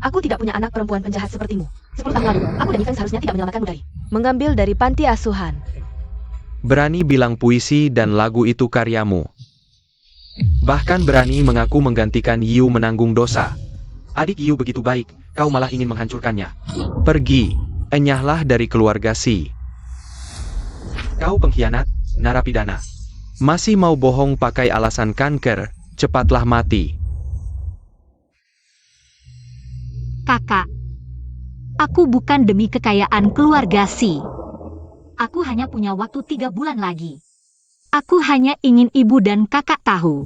Aku tidak punya anak perempuan penjahat sepertimu. 10 tahun lalu, aku dan Yifeng seharusnya tidak menyelamatkanmu dari mengambil dari panti asuhan. Berani bilang puisi dan lagu itu karyamu. Bahkan berani mengaku menggantikan Yu menanggung dosa. Adik Yu begitu baik, kau malah ingin menghancurkannya. Pergi, enyahlah dari keluarga Si. Kau pengkhianat, narapidana. Masih mau bohong pakai alasan kanker, cepatlah mati. Kakak, aku bukan demi kekayaan keluarga Si. Aku hanya punya waktu 3 bulan lagi. Aku hanya ingin ibu dan kakak tahu.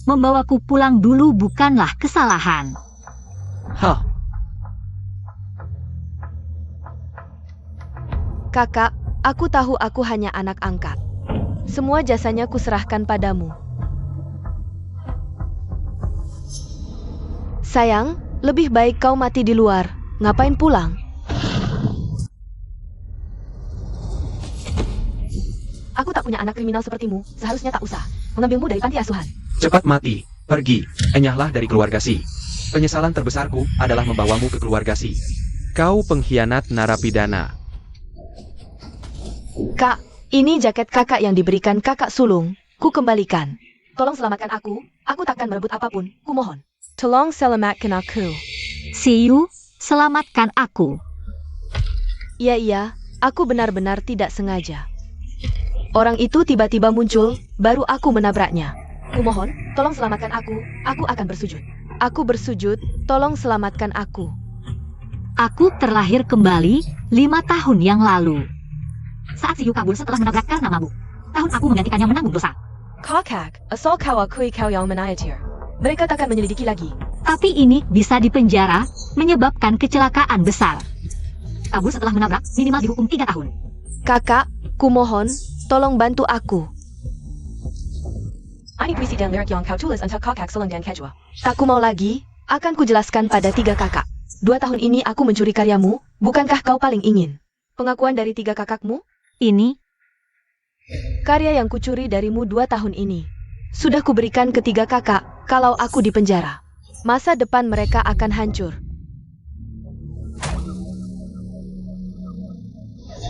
Membawaku pulang dulu bukanlah kesalahan. Hah, Kakak, aku tahu aku hanya anak angkat. Semua jasanya kuserahkan padamu. Sayang, lebih baik kau mati di luar. Ngapain pulang? Aku tak punya anak kriminal sepertimu, seharusnya tak usah mengambilmu dari panti asuhan. cepat mati, pergi, enyahlah dari keluarga Si. Penyesalan terbesarku adalah membawamu ke keluarga Si. Kau pengkhianat narapidana. Kak, ini jaket kakak yang diberikan kakak sulung. Ku kembalikan. Tolong selamatkan aku takkan merebut apapun, kumohon. Tolong selamatkan aku. Si Yu, selamatkan aku. Iya, aku benar-benar tidak sengaja. Orang itu tiba-tiba muncul, baru aku menabraknya. Kumohon, tolong selamatkan aku akan bersujud. Aku bersujud, tolong selamatkan aku. Aku terlahir kembali 5 tahun yang lalu. Saat Si Yu kabur setelah menabrak karena mabuk. Tahun aku menggantikannya menanggung dosa. Kakak, asal kau akui kau yang menayatir. Mereka takkan menyelidiki lagi. Tapi ini bisa dipenjara, menyebabkan kecelakaan besar. Kabur setelah menabrak, minimal dihukum 3 tahun. Kakak, kumohon, tolong bantu aku. Ini puisi dan lirik yang kau tulis untuk kakak Seleng dan Kejua. Tak ku mau lagi, akan kujelaskan pada 3 kakak. 2 tahun ini aku mencuri karyamu, bukankah kau paling ingin pengakuan dari 3 kakakmu? Ini, Karya yang kucuri darimu 2 tahun ini. Sudah kuberikan ke 3 kakak, kalau aku di penjara. Masa depan mereka akan hancur.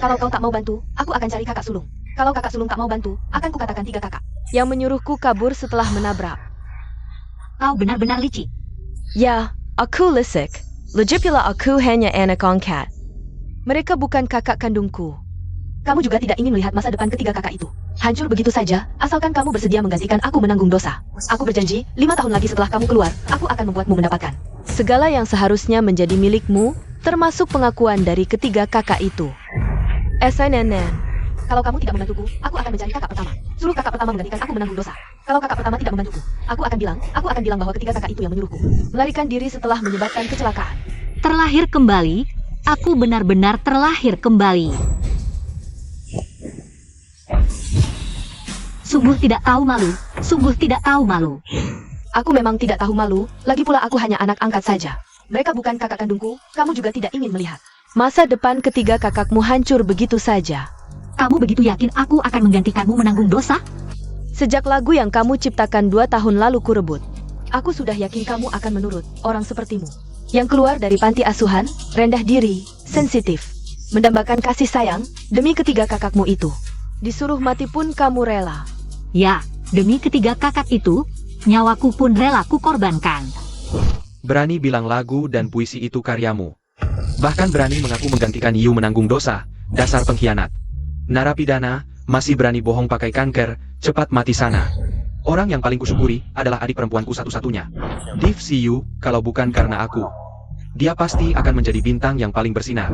Kalau kau tak mau bantu, aku akan cari kakak sulung. Kalau kakak sulung tak mau bantu, akan kukatakan 3 kakak. Yang menyuruhku kabur setelah menabrak. kau benar-benar licik. Ya, aku licik. Lagi pula aku hanya anak angkat. Mereka bukan kakak kandungku. Kamu juga tidak ingin melihat masa depan ketiga kakak itu hancur begitu saja, asalkan kamu bersedia menggantikan aku menanggung dosa. Aku berjanji, 5 tahun lagi setelah kamu keluar, aku akan membuatmu mendapatkan Segala yang seharusnya menjadi milikmu, termasuk pengakuan dari ketiga kakak itu. SNNN. Kalau kamu tidak membantuku, aku akan mencari kakak pertama. Suruh kakak pertama menggantikan aku menanggung dosa. Kalau kakak pertama tidak membantuku, aku akan bilang bahwa ketiga kakak itu yang menyuruhku Melarikan diri setelah menyebabkan kecelakaan. Terlahir kembali, aku benar-benar terlahir kembali. Sungguh tidak tahu malu, sungguh tidak tahu malu. Aku memang tidak tahu malu, lagi pula aku hanya anak angkat saja. Mereka bukan kakak kandungku, kamu juga tidak ingin melihat Masa depan ketiga kakakmu hancur begitu saja. Kamu begitu yakin aku akan menggantikanmu menanggung dosa? Sejak lagu yang kamu ciptakan 2 tahun lalu kurebut. Aku sudah yakin kamu akan menurut orang sepertimu yang keluar dari panti asuhan, rendah diri, sensitif, mendambakan kasih sayang demi ketiga kakakmu itu. Disuruh mati pun kamu rela. Ya, demi ketiga kakak itu, nyawaku pun rela kukorbankan. Berani bilang lagu dan puisi itu karyamu. Bahkan berani mengaku menggantikan Yu menanggung dosa. Dasar pengkhianat. Narapidana, masih berani bohong pakai kanker, cepat mati sana. Orang yang paling kusyukuri adalah adik perempuanku satu-satunya. Div Si Yu, kalau bukan karena aku, dia pasti akan menjadi bintang yang paling bersinar.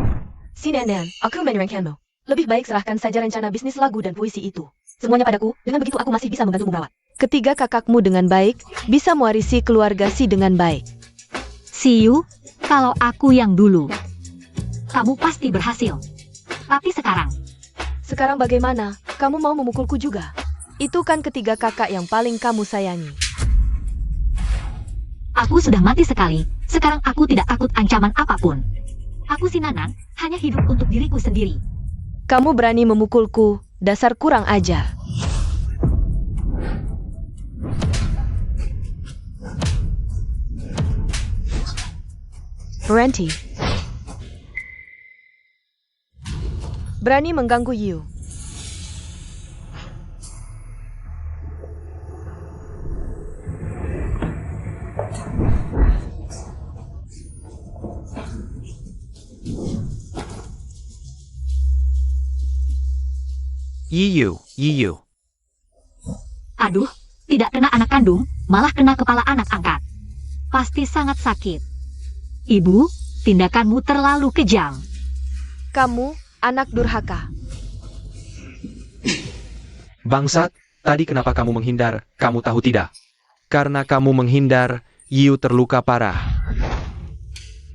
Si Nenek, aku menyerangkanmu. Lebih baik serahkan saja rencana bisnis lagu dan puisi itu semuanya padaku, dengan begitu aku masih bisa membantumu merawat Ketiga kakakmu dengan baik, bisa mewarisi keluarga Si dengan baik. Si Yu, kalau aku yang dulu, kamu pasti berhasil. Tapi Sekarang bagaimana? Kamu mau memukulku juga? Itu kan ketiga kakak yang paling kamu sayangi. aku sudah mati sekali. Sekarang aku tidak takut ancaman apapun. Aku si Nanang, hanya hidup untuk diriku sendiri. Kamu berani memukulku, dasar kurang ajar. Berhenti. Berani mengganggu Yu. Yiyu. Aduh, tidak kena anak kandung, malah kena kepala anak angkat. Pasti sangat sakit. Ibu, tindakanmu terlalu kejam. Kamu, anak durhaka. Bangsat, tadi kenapa kamu menghindar, kamu tahu tidak? Karena kamu menghindar, Yiu terluka parah.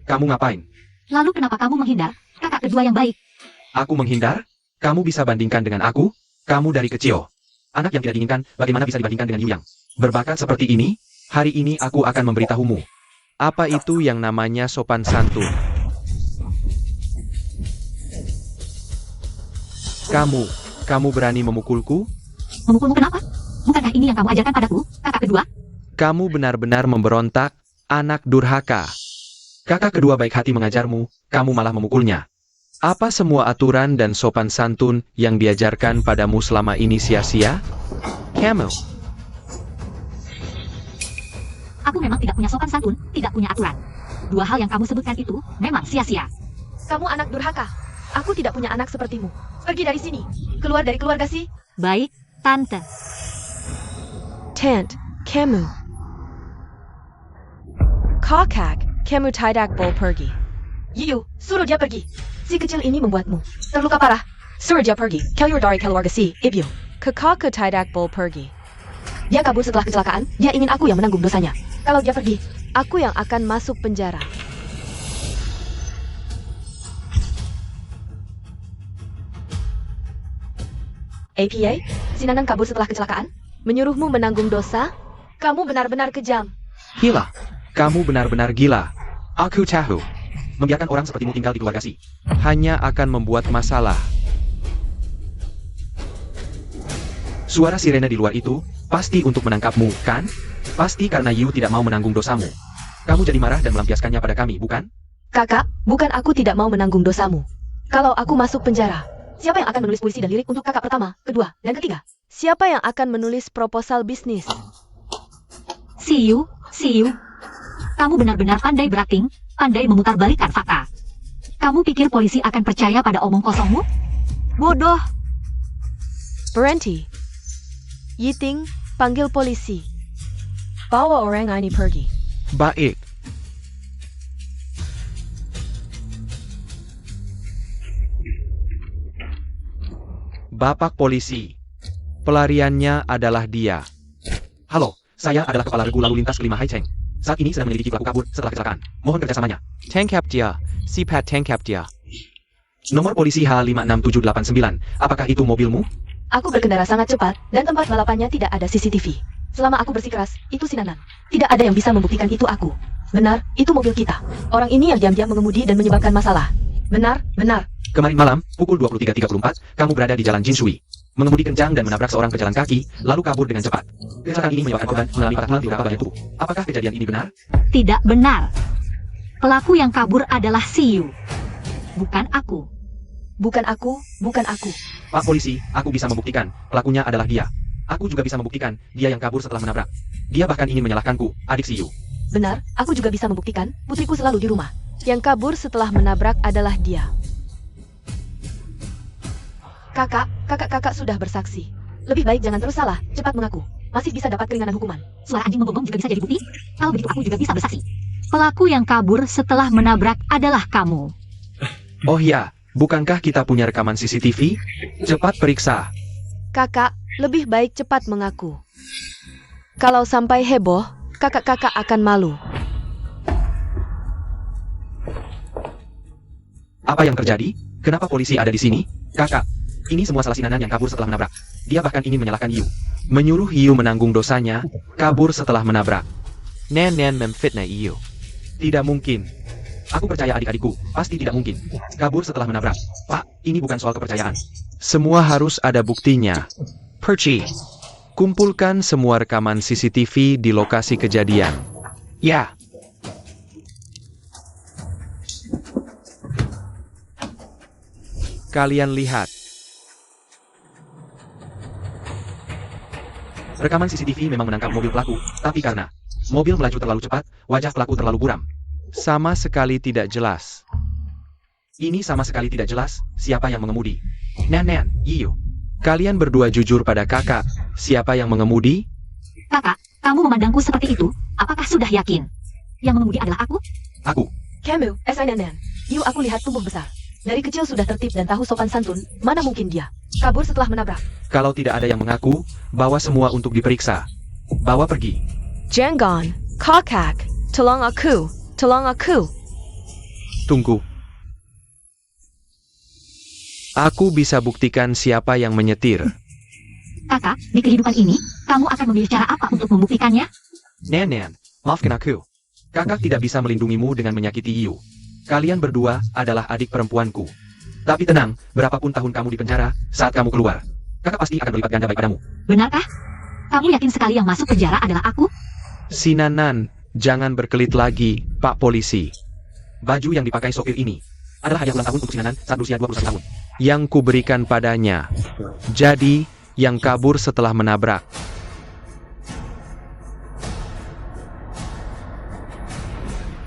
Kamu ngapain? Lalu kenapa kamu menghindar? Kakak kedua yang baik. Aku menghindar? Kamu bisa bandingkan dengan aku? Kamu dari kecil. Anak yang tidak diinginkan, bagaimana bisa dibandingkan dengan Yu yang berbakat seperti ini? Hari ini aku akan memberitahumu. Apa itu yang namanya sopan santun? Kamu berani memukulku? Memukulmu kenapa? Bukankah ini yang kamu ajarkan padaku, kakak kedua? Kamu benar-benar memberontak, anak durhaka. Kakak kedua baik hati mengajarmu, kamu malah memukulnya. Apa semua aturan dan sopan santun yang diajarkan padamu selama ini sia-sia? Kamu. Aku memang tidak punya sopan santun, tidak punya aturan. Dua hal yang kamu sebutkan itu memang sia-sia. Kamu anak durhaka. Aku tidak punya anak sepertimu. Pergi dari sini. Keluar dari keluarga si. Baik, Tante. Tant, kamu. Kakak, kamu tidak boleh pergi. Yu, suruh dia pergi. Si kecil ini membuatmu terluka parah. Suruh dia pergi. Keluar dari keluarga si, Ibu. Kakak tidak boleh pergi. Dia kabur setelah kecelakaan. Dia ingin aku yang menanggung dosanya. Kalau dia pergi, aku yang akan masuk penjara. APA, si Nanang kabur setelah kecelakaan? Menyuruhmu menanggung dosa? Kamu benar-benar kejam. Gila. Kamu benar-benar gila. Aku tahu. Membiarkan orang sepertimu tinggal di keluarga si hanya akan membuat masalah. Suara sirene di luar itu pasti untuk menangkapmu, kan? Pasti karena Yu tidak mau menanggung dosamu. Kamu jadi marah dan melampiaskannya pada kami, bukan? Kakak, bukan aku tidak mau menanggung dosamu. Kalau aku masuk penjara, siapa yang akan menulis puisi dan lirik untuk kakak pertama, kedua, dan ketiga? Siapa yang akan menulis proposal bisnis? See you. Kamu benar-benar pandai berakting, pandai memutarbalikkan fakta. Kamu pikir polisi akan percaya pada omong kosongmu? Bodoh. Berhenti. Yiting, panggil polisi. Bawa orang ini pergi. Baik. Bapak polisi. Pelariannya adalah dia. Halo, saya adalah kepala regu lalu lintas kelima Hai Cheng. Saat ini sedang menyelidiki pelaku kabur setelah kecelakaan. Mohon kerjasamanya. Tangkap dia. Sipat tangkap dia. Nomor polisi H56789. Apakah itu mobilmu? Aku berkendara sangat cepat, dan tempat balapannya tidak ada CCTV. Selama aku bersikeras, itu si Nanan. Tidak ada yang bisa membuktikan itu aku. Benar, itu mobil kita. Orang ini yang diam-diam mengemudi dan menyebabkan masalah. Benar. Kemarin malam, pukul 23.34, kamu berada di Jalan Jinshui. Mengemudi kencang dan menabrak seorang pejalan kaki, lalu kabur dengan cepat. Kecelakaan ini menyebabkan korban mengalami patah tulang di beberapa bagian tubuh. Apakah kejadian ini benar? Tidak benar. Pelaku yang kabur adalah si Yu. Bukan aku. Bukan aku. Pak polisi, aku bisa membuktikan, pelakunya adalah dia. Aku juga bisa membuktikan, dia yang kabur setelah menabrak. Dia bahkan ingin menyalahkanku, adik si Yu. Benar, aku juga bisa membuktikan, putriku selalu di rumah. Yang kabur setelah menabrak adalah dia. Kakak sudah bersaksi. Lebih baik jangan terus salah, cepat mengaku. Masih bisa dapat keringanan hukuman. Suara anjing menggonggong juga bisa jadi bukti. Kalau begitu aku juga bisa bersaksi. Pelaku yang kabur setelah menabrak adalah kamu. Oh ya, bukankah kita punya rekaman CCTV? Cepat periksa. Kakak, lebih baik cepat mengaku. Kalau sampai heboh, kakak akan malu. Apa yang terjadi? Kenapa polisi ada di sini? Kakak, ini semua salah si Nanan yang kabur setelah menabrak. Dia bahkan ingin menyalahkan Yu. Menyuruh Yu menanggung dosanya, kabur setelah menabrak. Nan memfitnah Yu. Tidak mungkin. Aku percaya adik-adikku, pasti tidak mungkin. Kabur setelah menabrak. Pak, ini bukan soal kepercayaan. Semua harus ada buktinya. Perci. Kumpulkan semua rekaman CCTV di lokasi kejadian. Ya. Kalian lihat. Rekaman CCTV memang menangkap mobil pelaku, tapi karena mobil melaju terlalu cepat, wajah pelaku terlalu buram. Sama sekali tidak jelas. Ini sama sekali tidak jelas, siapa yang mengemudi. Nan, Yiyu. Kalian berdua jujur pada kakak, siapa yang mengemudi? Kakak, kamu memandangku seperti itu, apakah sudah yakin? Yang mengemudi adalah aku? Aku. Camu, Nan. Yu, aku lihat tumbuh besar. Dari kecil sudah tertib dan tahu sopan santun, mana mungkin dia kabur setelah menabrak. Kalau tidak ada yang mengaku, bawa semua untuk diperiksa. Bawa pergi. Jangan, kakak, tolong aku, tolong aku. Tunggu. Aku bisa buktikan siapa yang menyetir. Kakak, di kehidupan ini, kamu akan memilih cara apa untuk membuktikannya? Nan, maafkan aku. Kakak tidak bisa melindungimu dengan menyakiti Yu. Kalian berdua adalah adik perempuanku. Tapi tenang, berapapun tahun kamu di penjara, saat kamu keluar, kakak pasti akan berlipat ganda baik padamu. Benarkah? Kamu yakin sekali yang masuk penjara adalah aku? Si Nanan, jangan berkelit lagi, Pak Polisi. Baju yang dipakai sopir ini adalah hadiah ulang tahun untuk si Nanan saat berusia 21 tahun. Yang kuberikan padanya. Jadi, yang kabur setelah menabrak.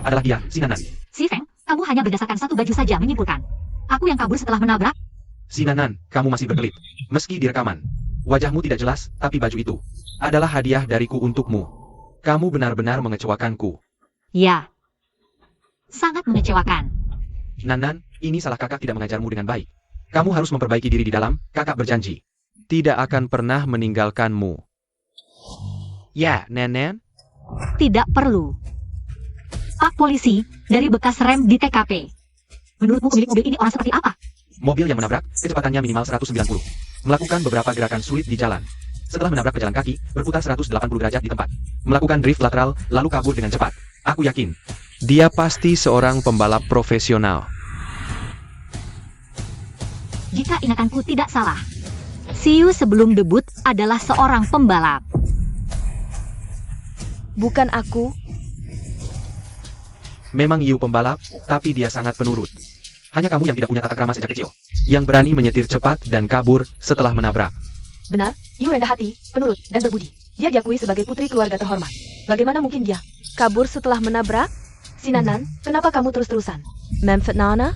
Adalah dia, si Nanan. Si Feng, kamu hanya berdasarkan satu baju saja menyimpulkan. Aku yang kabur setelah menabrak? Si Nanan, kamu masih berkelit. Meski direkaman. Wajahmu tidak jelas, tapi baju itu adalah hadiah dariku untukmu. Kamu benar-benar mengecewakanku. Ya. Sangat mengecewakan. Nanan, ini salah kakak tidak mengajarmu dengan baik. Kamu harus memperbaiki diri di dalam, kakak berjanji. Tidak akan pernah meninggalkanmu. Ya, Nanan? Tidak perlu. Pak Polisi, dari bekas rem di TKP. Menurutmu pemilik mobil ini orang seperti apa? Mobil yang menabrak, kecepatannya minimal 190. Melakukan beberapa gerakan sulit di jalan. Setelah menabrak pejalan kaki, berputar 180 derajat di tempat. Melakukan drift lateral, lalu kabur dengan cepat. Aku yakin, dia pasti seorang pembalap profesional. Jika ingatanku tidak salah, Siu sebelum debut adalah seorang pembalap. Bukan aku. Memang Yu pembalap, tapi dia sangat penurut. Hanya kamu yang tidak punya tata krama sejak kecil. Yang berani menyetir cepat dan kabur setelah menabrak. Benar, Yu rendah hati, penurut, dan berbudi. Dia diakui sebagai putri keluarga terhormat. Bagaimana mungkin dia Kabur setelah menabrak? Si Nanan, kenapa kamu terus-terusan? Memfitnana?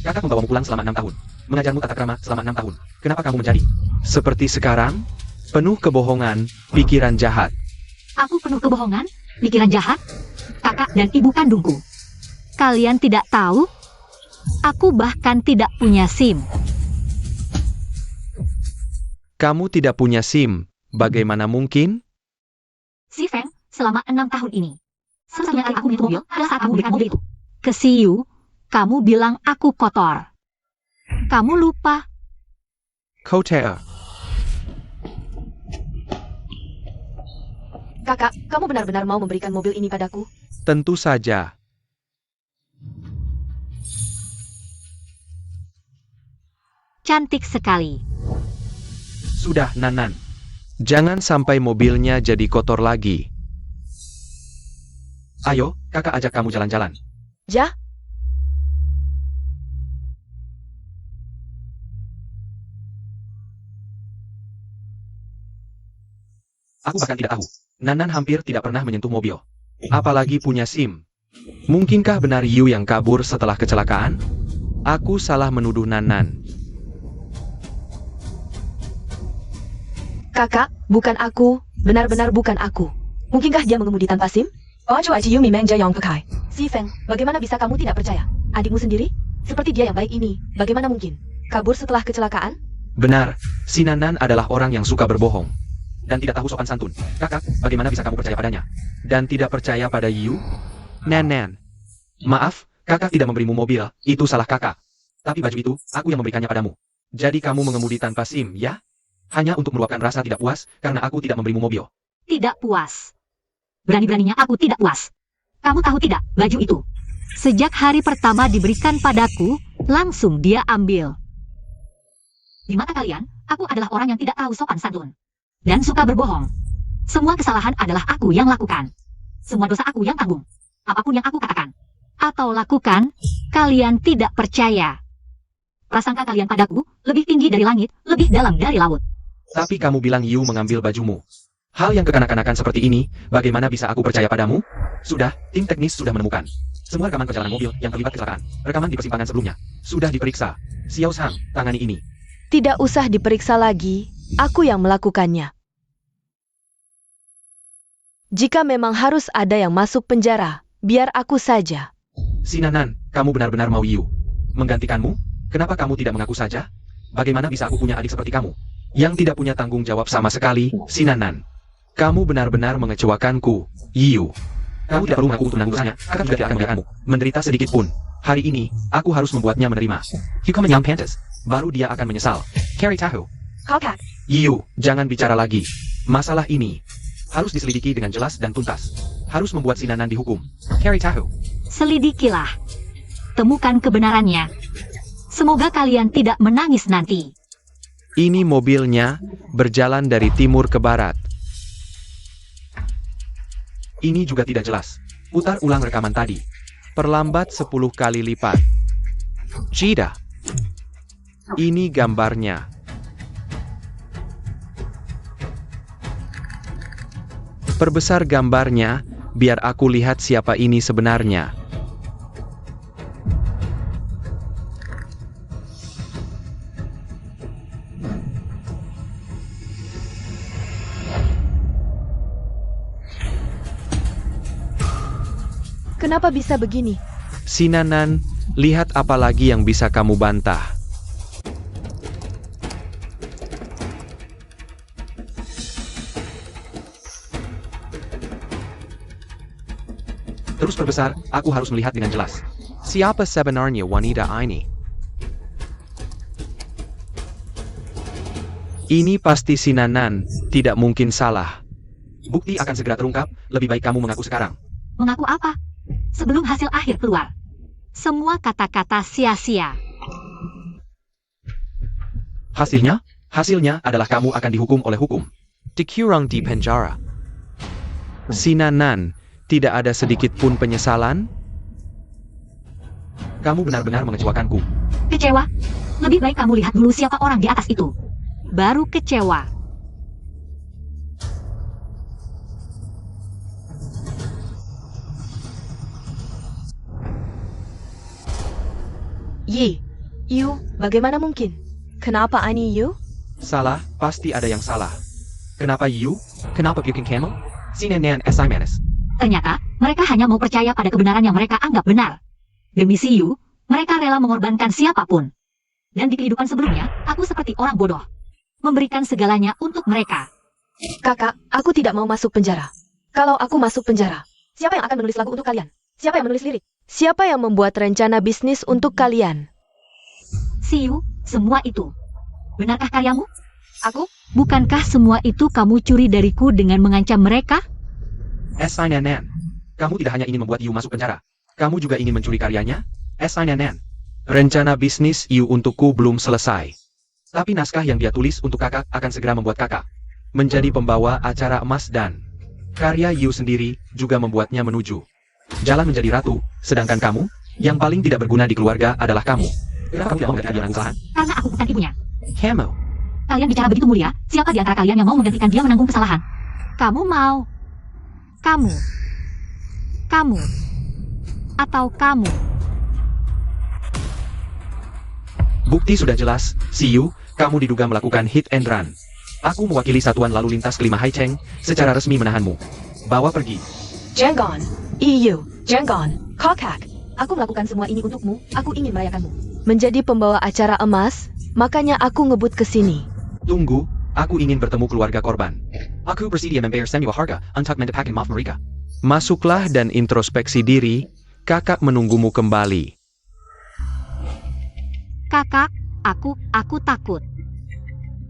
Kakak membawamu pulang selama 6 tahun. Mengajarmu tata krama selama 6 tahun. Kenapa kamu menjadi seperti sekarang? Penuh kebohongan, pikiran jahat. Aku penuh kebohongan, pikiran jahat, kakak dan ibu kandungku. Kalian tidak tahu? Aku bahkan tidak punya SIM. Kamu tidak punya SIM. Bagaimana mungkin? Si Feng, selama 6 tahun ini, satu-satunya kali aku menyentuh mobil adalah saat kamu berikan mobil itu ke Siu. Kamu bilang aku kotor. Kamu lupa. Kotea. Kakak, kamu benar-benar mau memberikan mobil ini padaku? Tentu saja. Cantik sekali. Sudah, Nanan. Jangan sampai mobilnya jadi kotor lagi. Ayo, kakak ajak kamu jalan-jalan. Ja? Aku bahkan tidak tahu. Nanan hampir tidak pernah menyentuh mobil. Apalagi punya SIM. Mungkinkah benar Yu yang kabur setelah kecelakaan? Aku salah menuduh Nanan. Kakak, bukan aku. Benar-benar bukan aku. Mungkinkah dia mengemudi tanpa SIM? Si Feng, bagaimana bisa kamu tidak percaya? Adikmu sendiri? Seperti dia yang baik ini, bagaimana mungkin? Kabur setelah kecelakaan? Benar, si Nanan adalah orang yang suka berbohong. Dan tidak tahu sopan santun. Kakak, bagaimana bisa kamu percaya padanya? Dan tidak percaya pada Yu? Nanan. Maaf, kakak tidak memberimu mobil, itu salah kakak. Tapi baju itu, aku yang memberikannya padamu. Jadi kamu mengemudi tanpa SIM, ya? Hanya untuk meluapkan rasa tidak puas, karena aku tidak memberimu mobil. Tidak puas. Berani-beraninya aku tidak puas. Kamu tahu tidak, baju itu sejak hari pertama diberikan padaku, langsung dia ambil. Di mata kalian, aku adalah orang yang tidak tahu sopan santun dan suka berbohong. Semua kesalahan adalah aku yang lakukan. Semua dosa aku yang tanggung. Apapun yang aku katakan atau lakukan, kalian tidak percaya. Prasangka kalian padaku lebih tinggi dari langit, lebih dalam dari laut. Tapi kamu bilang Yu mengambil bajumu. Hal yang kekanak-kanakan seperti ini, bagaimana bisa aku percaya padamu? Sudah, tim teknis sudah menemukan. Semua rekaman perjalanan mobil yang terlibat kecelakaan, rekaman di persimpangan sebelumnya, sudah diperiksa. Xiao Sang, tangani ini. Tidak usah diperiksa lagi, aku yang melakukannya. Jika memang harus ada yang masuk penjara, biar aku saja. Sinanan, kamu benar-benar mau Yu menggantikanmu? Kenapa kamu tidak mengaku saja? Bagaimana bisa aku punya adik seperti kamu? Yang tidak punya tanggung jawab sama sekali, Sinanan. Kamu benar-benar mengecewakanku, Yu. Kamu tidak perlu mengaku untuk menanggung dosanya, kakak juga tidak akan membiarkanmu menderita sedikit pun. Hari ini, aku harus membuatnya menerima. Hukuman yang pantas, baru dia akan menyesal. Carry tahu. Kakak. Yu, jangan bicara lagi. Masalah ini harus diselidiki dengan jelas dan tuntas. Harus membuat Sinanan dihukum. Carry tahu. Selidikilah. Temukan kebenarannya. Semoga kalian tidak menangis nanti. Ini mobilnya berjalan dari timur ke barat. Ini juga tidak jelas. Putar ulang rekaman tadi. Perlambat 10 kali lipat. Jida. Ini gambarnya. Perbesar gambarnya, biar aku lihat siapa ini sebenarnya. Kenapa bisa begini? Sinanan, lihat apa lagi yang bisa kamu bantah. Terus perbesar, aku harus melihat dengan jelas. Siapa sebenarnya wanita ini? Ini pasti Sinanan, tidak mungkin salah. Bukti akan segera terungkap, lebih baik kamu mengaku sekarang. Mengaku apa? Sebelum hasil akhir keluar. Semua kata-kata sia-sia. Hasilnya? Hasilnya adalah kamu akan dihukum oleh hukum. Dikurang di penjara. Sinanan, tidak ada sedikit pun penyesalan? Kamu benar-benar mengecewakanku. Kecewa? Lebih baik kamu lihat dulu siapa orang di atas itu. Baru kecewa. Yu, bagaimana mungkin? Kenapa ini Yu? Salah, pasti ada yang salah. Kenapa Yu? Kenapa bikin Camel? Sinanan Simons. Ternyata, mereka hanya mau percaya pada kebenaran yang mereka anggap benar. Demi si Yu, mereka rela mengorbankan siapapun. Dan di kehidupan sebelumnya, aku seperti orang bodoh. Memberikan segalanya untuk mereka. Kakak, aku tidak mau masuk penjara. Kalau aku masuk penjara, siapa yang akan menulis lagu untuk kalian? Siapa yang menulis lirik? Siapa yang membuat rencana bisnis untuk kalian? Si Yu, semua itu. Benarkah karyamu? Aku? Bukankah semua itu kamu curi dariku dengan mengancam mereka? Sinanan. Kamu tidak hanya ingin membuat Yu masuk penjara. Kamu juga ingin mencuri karyanya? Sinanan. Rencana bisnis Yu untukku belum selesai. Tapi naskah yang dia tulis untuk kakak akan segera membuat kakak menjadi pembawa acara emas dan karya Yu sendiri juga membuatnya menuju jalan menjadi ratu. Sedangkan kamu, yang paling tidak berguna di keluarga adalah kamu. Kenapa kamu tidak mau menggantikan dia menanggung kesalahan? Karena aku bukan ibunya. Kamu. Kalian bicara begitu mulia, siapa di antara kalian yang mau menggantikan dia menanggung kesalahan? Kamu mau? Kamu? Kamu? Atau kamu? Bukti sudah jelas, si Yu, kamu diduga melakukan hit and run. Aku mewakili Satuan Lalu Lintas Kelima Haicheng, secara resmi menahanmu. Bawa pergi. Jangan. Yu, jangan. Kakak. Aku melakukan semua ini untukmu, aku ingin merayakanmu. Menjadi pembawa acara emas, makanya aku ngebut ke sini. Tunggu, aku ingin bertemu keluarga korban. Aku bersedia membayar semua harga untuk mendapatkan maaf mereka. Masuklah dan introspeksi diri, kakak menunggumu kembali. Kakak, aku takut.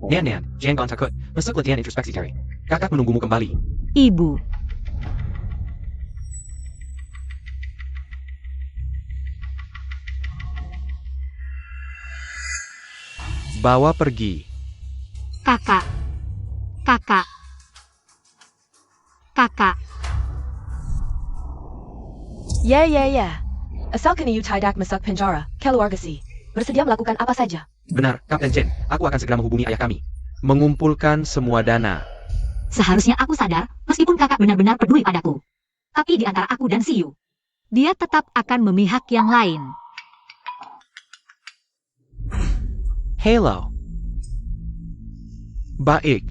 Nan, jangan takut, masuklah dan introspeksi diri. Kakak menunggumu kembali. Ibu. Bawa pergi. Kakak. Kakak. Kakak. Ya. Asalkan Yu tidak masuk penjara, keluarga si. bersedia melakukan apa saja. Benar, Kapten Chen. Aku akan segera menghubungi ayah kami. Mengumpulkan semua dana. Seharusnya aku sadar, meskipun kakak benar-benar peduli padaku. Tapi di antara aku dan Siyu, dia tetap akan memihak yang lain. Halo. Baik.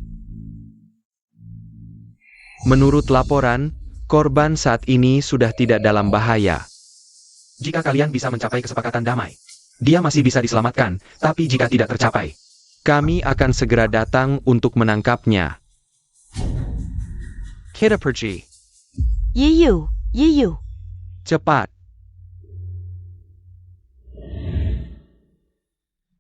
Menurut laporan, korban saat ini sudah tidak dalam bahaya. Jika kalian bisa mencapai kesepakatan damai, dia masih bisa diselamatkan, tapi jika tidak tercapai, kami akan segera datang untuk menangkapnya. Kita pergi. Yiyu, Yiyu. Cepat.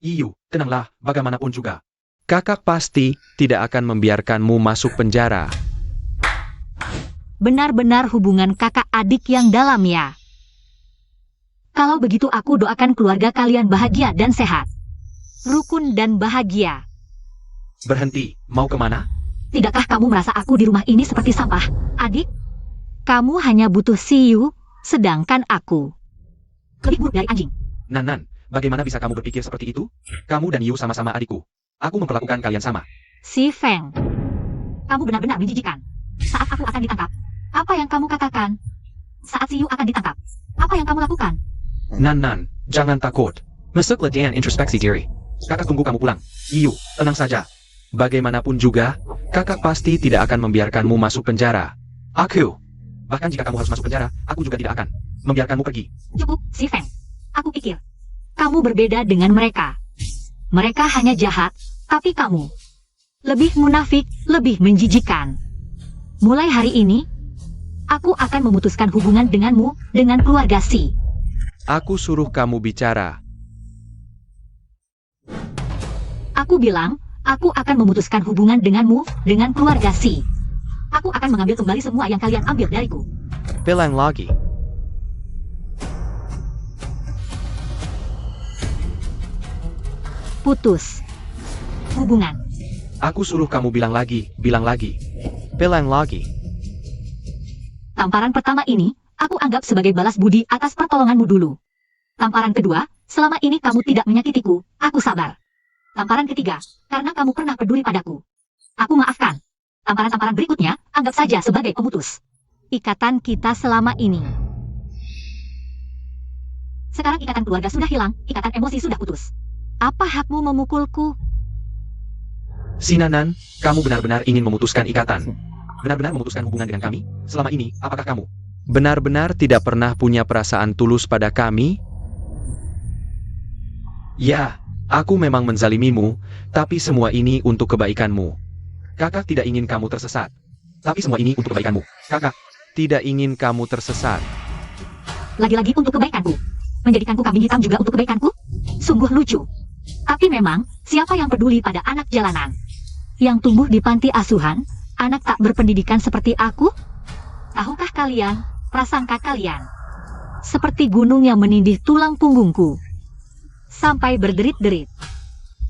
Iyu, tenanglah, bagaimanapun juga. Kakak pasti tidak akan membiarkanmu masuk penjara. Benar-benar hubungan kakak adik yang dalam ya. Kalau begitu aku doakan keluarga kalian bahagia dan sehat. Rukun dan bahagia. Berhenti, mau kemana? Tidakkah kamu merasa aku di rumah ini seperti sampah, adik? Kamu hanya butuh Siyu, sedangkan aku lebih buruk dari anjing. Nan, bagaimana bisa kamu berpikir seperti itu? Kamu dan Yu sama-sama adikku. Aku memperlakukan kalian sama. Si Feng, kamu benar-benar menjijikan. Saat aku akan ditangkap, apa yang kamu katakan? Saat Siyu akan ditangkap, apa yang kamu lakukan? Nan, jangan takut. Masuklah dan introspeksi diri. Kakak tunggu kamu pulang. Yu, tenang saja. Bagaimanapun juga, kakak pasti tidak akan membiarkanmu masuk penjara. Bahkan jika kamu harus masuk penjara, aku juga tidak akan membiarkanmu pergi. Cukup, Si Feng. Aku pikir, kamu berbeda dengan mereka. Mereka hanya jahat, tapi kamu lebih munafik, lebih menjijikan. Mulai hari ini, aku akan memutuskan hubungan denganmu, dengan keluarga Si. Aku suruh kamu bicara. Aku bilang, aku akan memutuskan hubungan denganmu, dengan keluarga Si. Aku akan mengambil kembali semua yang kalian ambil dariku. Bilang lagi. Putus hubungan. Aku suruh kamu bilang lagi, bilang lagi. Bilang lagi. Tamparan pertama ini, aku anggap sebagai balas budi atas pertolonganmu dulu. Tamparan kedua, selama ini kamu tidak menyakitiku, aku sabar. Tamparan ketiga, karena kamu pernah peduli padaku, aku maafkan. Tamparan-tamparan berikutnya, anggap saja sebagai pemutus ikatan kita selama ini. Sekarang ikatan keluarga sudah hilang, ikatan emosi sudah putus. Apa hakmu memukulku? Sinanan, kamu benar-benar ingin memutuskan ikatan. Benar-benar memutuskan hubungan dengan kami? Selama ini, apakah kamu benar-benar tidak pernah punya perasaan tulus pada kami? Ya, aku memang menzalimimu, tapi semua ini untuk kebaikanmu. Kakak tidak ingin kamu tersesat. Tapi semua ini untuk kebaikanmu. Kakak tidak ingin kamu tersesat. Lagi-lagi untuk kebaikanku. Menjadikanku kambing hitam juga untuk kebaikanku? Sungguh lucu. Tapi memang, siapa yang peduli pada anak jalanan? Yang tumbuh di panti asuhan, anak tak berpendidikan seperti aku? Tahukah kalian, prasangka kalian? Seperti gunung yang menindih tulang punggungku. Sampai berderit-derit.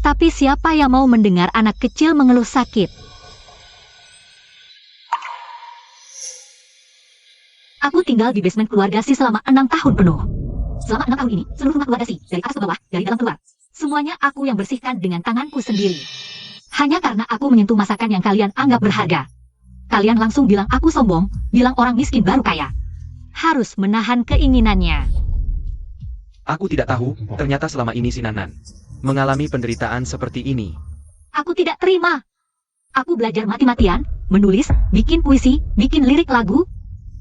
Tapi siapa yang mau mendengar anak kecil mengeluh sakit? Aku tinggal di basement keluarga Si selama 6 tahun penuh. Selama 6 tahun ini, seluruh rumah keluarga Si, dari atas ke bawah, dari dalam keluar, semuanya aku yang bersihkan dengan tanganku sendiri. Hanya karena aku menyentuh masakan yang kalian anggap berharga. Kalian langsung bilang aku sombong, bilang orang miskin baru kaya. Harus menahan keinginannya. Aku tidak tahu, ternyata selama ini Sinanan mengalami penderitaan seperti ini. Aku tidak terima. Aku belajar mati-matian, menulis, bikin puisi, bikin lirik lagu,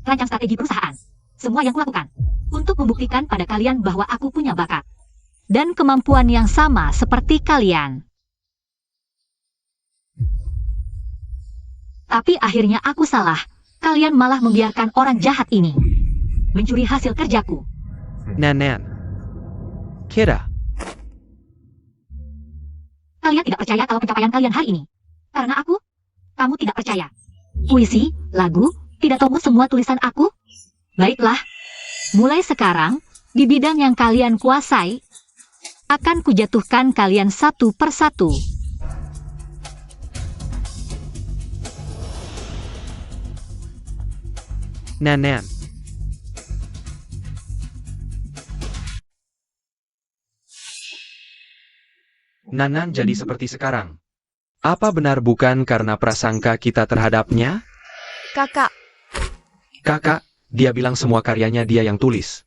rancang strategi perusahaan. Semua yang kulakukan untuk membuktikan pada kalian bahwa aku punya bakat dan kemampuan yang sama seperti kalian. Tapi akhirnya aku salah. Kalian malah membiarkan orang jahat ini mencuri hasil kerjaku. Nanan. Kira. Kalian tidak percaya kalau pencapaian kalian hari ini. Karena aku, kamu tidak percaya. Puisi, lagu, pidatomu semua tulisan aku? Baiklah. Mulai sekarang, di bidang yang kalian kuasai, akan kujatuhkan kalian satu persatu. Nanan. Nanan jadi seperti sekarang. Apa benar bukan karena prasangka kita terhadapnya? Kakak, Kakak, dia bilang semua karyanya dia yang tulis.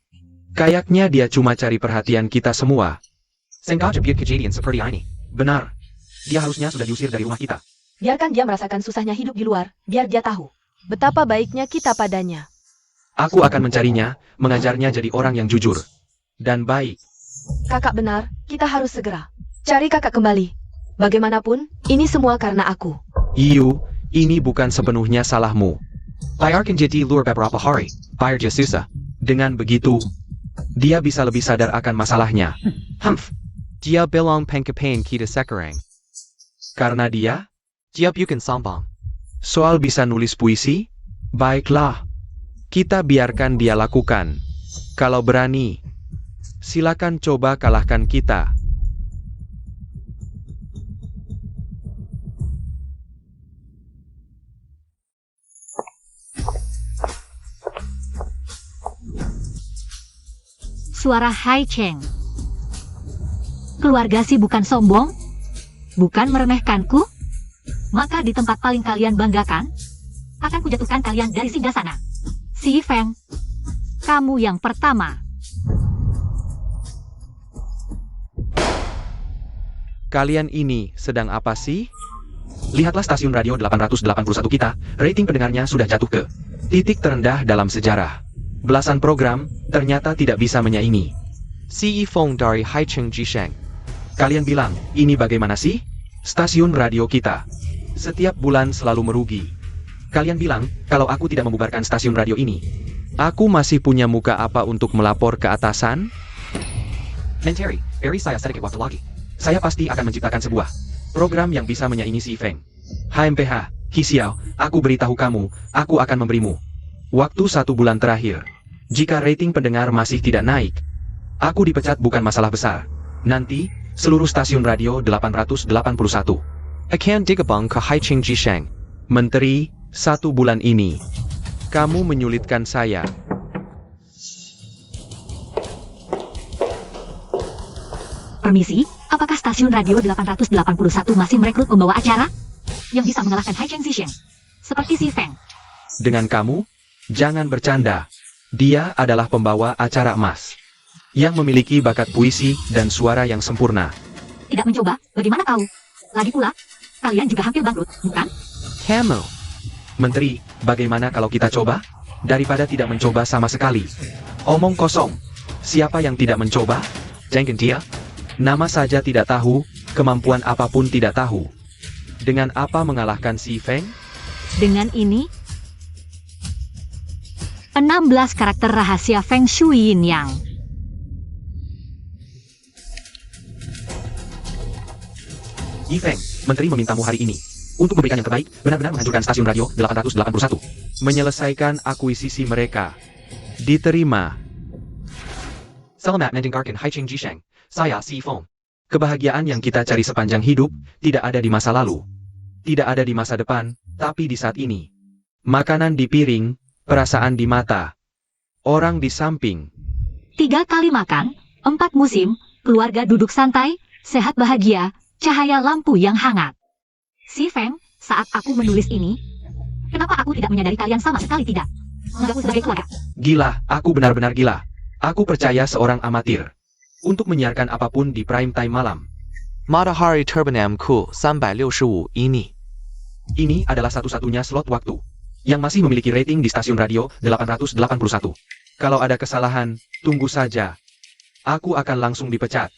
Kayaknya dia cuma cari perhatian kita semua. Sengaja biar kejadian seperti ini. Benar. Dia harusnya sudah diusir dari rumah kita. Biarkan dia merasakan susahnya hidup di luar, biar dia tahu. betapa baiknya kita padanya. Aku akan mencarinya, mengajarnya jadi orang yang jujur dan baik. Kakak benar, kita harus segera cari kakak kembali. Bagaimanapun, ini semua karena aku. Iyu, ini bukan sepenuhnya salahmu. Biarkan jadi lur beberapa hari, biar dia susah. Dengan begitu, dia bisa lebih sadar akan masalahnya. Dia bilang pengkapain kita sekarang. Karena dia, Dia bukan sombong. soal bisa nulis puisi, baiklah. Kita biarkan dia lakukan. Kalau berani, silakan coba kalahkan kita. Suara Hai Cheng. Keluarga Si bukan sombong? Bukan meremehkanku? Maka di tempat paling kalian banggakan, akan kujatuhkan kalian dari singgasana. Si Feng, kamu yang pertama. Kalian ini sedang apa sih? Lihatlah stasiun radio 881 kita, rating pendengarnya sudah jatuh ke titik terendah dalam sejarah. Belasan program ternyata tidak bisa menyaingi. Si Feng dari Haicheng Jisheng. Kalian bilang, ini bagaimana sih? Stasiun radio kita setiap bulan selalu merugi. Kalian bilang, kalau aku tidak membubarkan stasiun radio ini, aku masih punya muka apa untuk melapor ke atasan? Menteri, beri saya sedikit waktu lagi. Saya pasti akan menciptakan sebuah program yang bisa menyaingi si Feng. HMPH, Hisiao, aku beritahu kamu, aku akan memberimu waktu 1 bulan terakhir. Jika rating pendengar masih tidak naik, aku dipecat bukan masalah besar. Nanti, seluruh stasiun radio 881. Akan digabung ke Haicheng Jisheng. Menteri, 1 bulan ini, kamu menyulitkan saya. Permisi, apakah stasiun radio 881 masih merekrut pembawa acara yang bisa mengalahkan Haicheng Jisheng? Seperti si Feng. Dengan kamu, jangan bercanda. Dia adalah pembawa acara emas yang memiliki bakat puisi dan suara yang sempurna. Tidak mencoba, bagaimana tahu? Lagi pula, kalian juga hampir bangkrut, bukan? Kamu. Menteri, bagaimana kalau kita coba? Daripada tidak mencoba sama sekali. Omong kosong. Siapa yang tidak mencoba? Jangan dia. Nama saja tidak tahu, kemampuan apapun tidak tahu. Dengan apa mengalahkan si Feng? Dengan ini, 16 karakter rahasia Feng Shui Yin Yang. Yi Feng, Menteri memintamu hari ini untuk memberikan yang terbaik, benar-benar menghancurkan stasiun radio 881. Menyelesaikan akuisisi mereka. Diterima. Selamat mendengarkan Haicheng Jisheng. Saya Si Feng. Kebahagiaan yang kita cari sepanjang hidup, tidak ada di masa lalu. Tidak ada di masa depan, tapi di saat ini. Makanan di piring, perasaan di mata. Orang di samping. 3 kali makan, 4 musim, keluarga duduk santai, sehat bahagia, cahaya lampu yang hangat. Si Feng, saat aku menulis ini, kenapa aku tidak menyadari kalian sama sekali tidak? Menganggapku sebagai keluarga. Gila, aku benar-benar gila. Aku percaya seorang amatir untuk menyiarkan apapun di prime time malam. Matahari Terbenamku 365 ini. Ini adalah satu-satunya slot waktu yang masih memiliki rating di stasiun radio 881. Kalau ada kesalahan, tunggu saja. Aku akan langsung dipecat.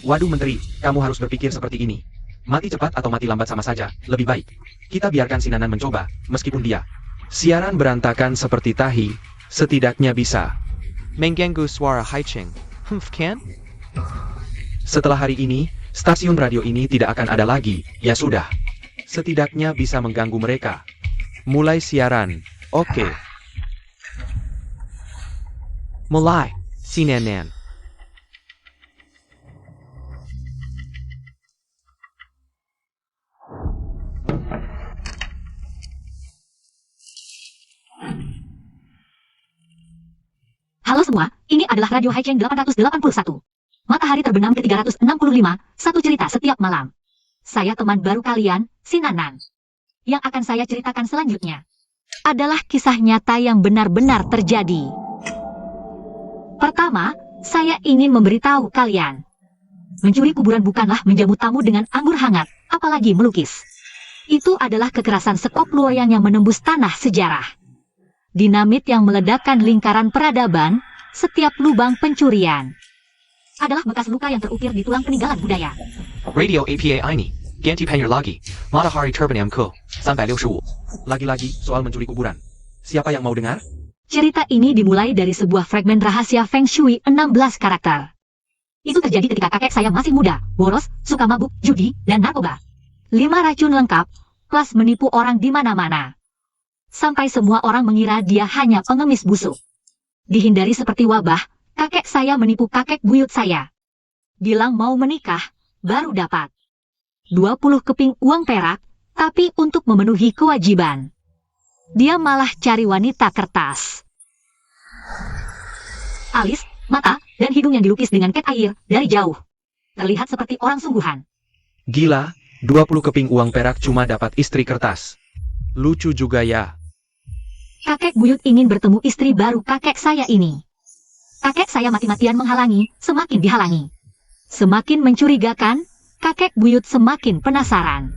Waduh Menteri, kamu harus berpikir seperti ini. Mati cepat atau mati lambat sama saja, lebih baik. Kita biarkan si Nanan mencoba, meskipun dia siaran berantakan seperti tahi, setidaknya bisa. Mengganggu suara Haicheng. Kan? Setelah hari ini, stasiun radio ini tidak akan ada lagi, ya sudah. Setidaknya bisa mengganggu mereka. Mulai siaran, oke. Mulai. Si Nanan. Halo semua, ini adalah Radio Haicheng 881. Matahari terbenam ke-365, satu cerita setiap malam. Saya teman baru kalian, si Nanan. Yang akan saya ceritakan selanjutnya adalah kisah nyata yang benar-benar terjadi. Pertama, saya ingin memberitahu kalian. Mencuri kuburan bukanlah menjamu tamu dengan anggur hangat, apalagi melukis. Itu adalah kekerasan sekop loyang yang menembus tanah sejarah. Dinamit yang meledakkan lingkaran peradaban, setiap lubang pencurian adalah bekas luka yang terukir di tulang peninggalan budaya. Radio APA ini. Ganti penyer lagi. Matahari terbenam ke 365. Lagi-lagi soal mencuri kuburan. Siapa yang mau dengar? Cerita ini dimulai dari sebuah fragmen rahasia Feng Shui 16 karakter. Itu terjadi ketika kakek saya masih muda, boros, suka mabuk, judi, dan narkoba. 5 racun lengkap, plus menipu orang di mana-mana. Sampai semua orang mengira dia hanya pengemis busuk. Dihindari seperti wabah, kakek saya menipu kakek buyut saya. Bilang mau menikah, baru dapat 20 keping uang perak, tapi untuk memenuhi kewajiban dia malah cari wanita kertas. Alis, mata, dan hidung yang dilukis dengan cat air dari jauh. Terlihat seperti orang sungguhan. Gila, 20 keping uang perak cuma dapat istri kertas. Lucu juga ya. Kakek buyut ingin bertemu istri baru kakek saya ini. Kakek saya mati-matian menghalangi, semakin dihalangi. Semakin mencurigakan, kakek buyut semakin penasaran.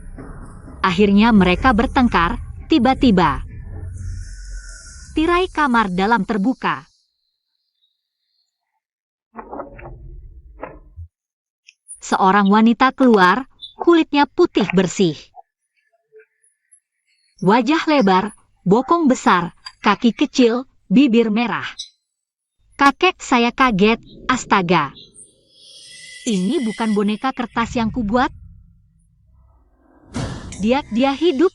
Akhirnya mereka bertengkar, tiba-tiba tirai kamar dalam terbuka. Seorang wanita keluar, kulitnya putih bersih. Wajah lebar, bokong besar, kaki kecil, bibir merah. Kakek saya kaget, astaga. Ini bukan boneka kertas yang kubuat. Dia hidup.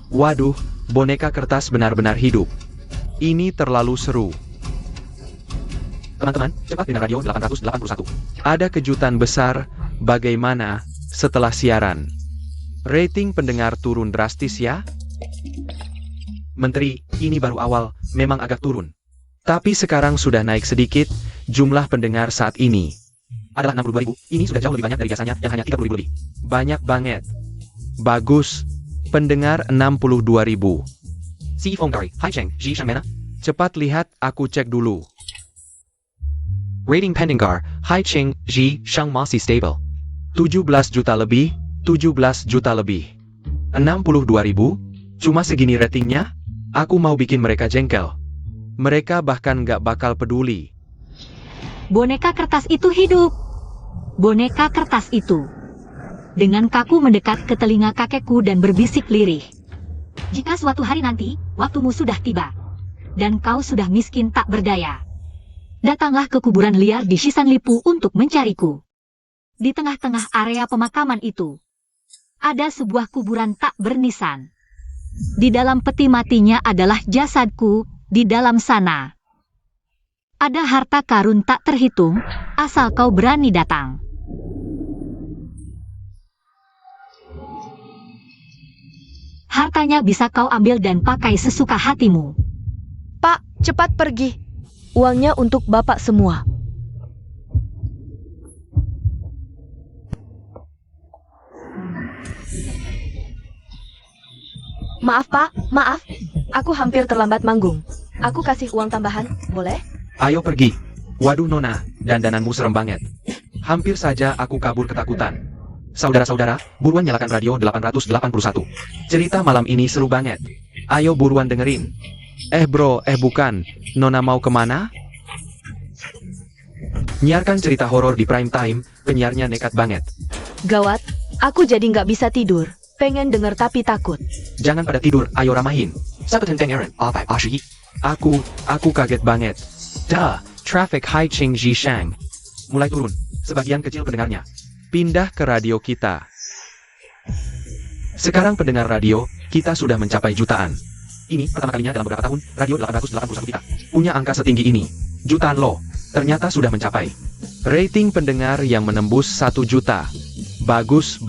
Waduh, boneka kertas benar-benar hidup. Ini terlalu seru. Teman-teman, cepat dengar radio 881. Ada kejutan besar, bagaimana setelah siaran? Rating pendengar turun drastis ya? Menteri, ini baru awal, memang agak turun. Tapi sekarang sudah naik sedikit, jumlah pendengar saat ini Adalah 62.000, ini sudah jauh lebih banyak dari biasanya, yang hanya 30.000 lebih. banyak banget. Bagus, pendengar 62.000. Si Feng dari, Hai Cheng, Ji Shang mana? Cepat lihat, aku cek dulu. Rating pendengar, Hai Cheng, Ji Shang masih stable. 17 juta lebih, 17 juta lebih. 62.000, cuma segini ratingnya? Aku mau bikin mereka jengkel. Mereka bahkan gak bakal peduli. Boneka kertas itu hidup. Boneka kertas itu dengan kaku mendekat ke telinga kakekku dan berbisik lirih. Jika suatu hari nanti, waktumu sudah tiba, dan kau sudah miskin tak berdaya, datanglah ke kuburan liar di Shisanlipu untuk mencariku. Di tengah-tengah area pemakaman itu, ada sebuah kuburan tak bernisan. Di dalam peti matinya adalah jasadku, di dalam sana ada harta karun tak terhitung, asal kau berani datang. Hartanya bisa kau ambil dan pakai sesuka hatimu. Pak, cepat pergi. Uangnya untuk Bapak semua. Maaf Pak, maaf. Aku hampir terlambat manggung. Aku kasih uang tambahan, boleh? Ayo pergi. Waduh Nona, dandananmu serem banget. Hampir saja aku kabur ketakutan. Saudara-saudara, buruan nyalakan radio 881. Cerita malam ini seru banget. Ayo buruan dengerin. Bro, bukan. Nona mau kemana? Nyiarkan cerita horor di prime time, penyiarnya nekat banget. Gawat, aku jadi nggak bisa tidur. Pengen denger tapi takut. Jangan pada tidur, ayo ramahin. Sabetan Aaron, apa Ashi? Aku kaget banget. Duh, traffic Hai Cheng Ji Shang. Mulai turun, sebagian kecil pendengarnya. Pindah ke radio kita. Sekarang pendengar radio, kita sudah mencapai jutaan. Ini pertama kalinya dalam beberapa tahun, radio 881 kita Punya angka setinggi ini. Jutaan loh, ternyata sudah mencapai. Rating pendengar yang menembus 1 juta. Bagus.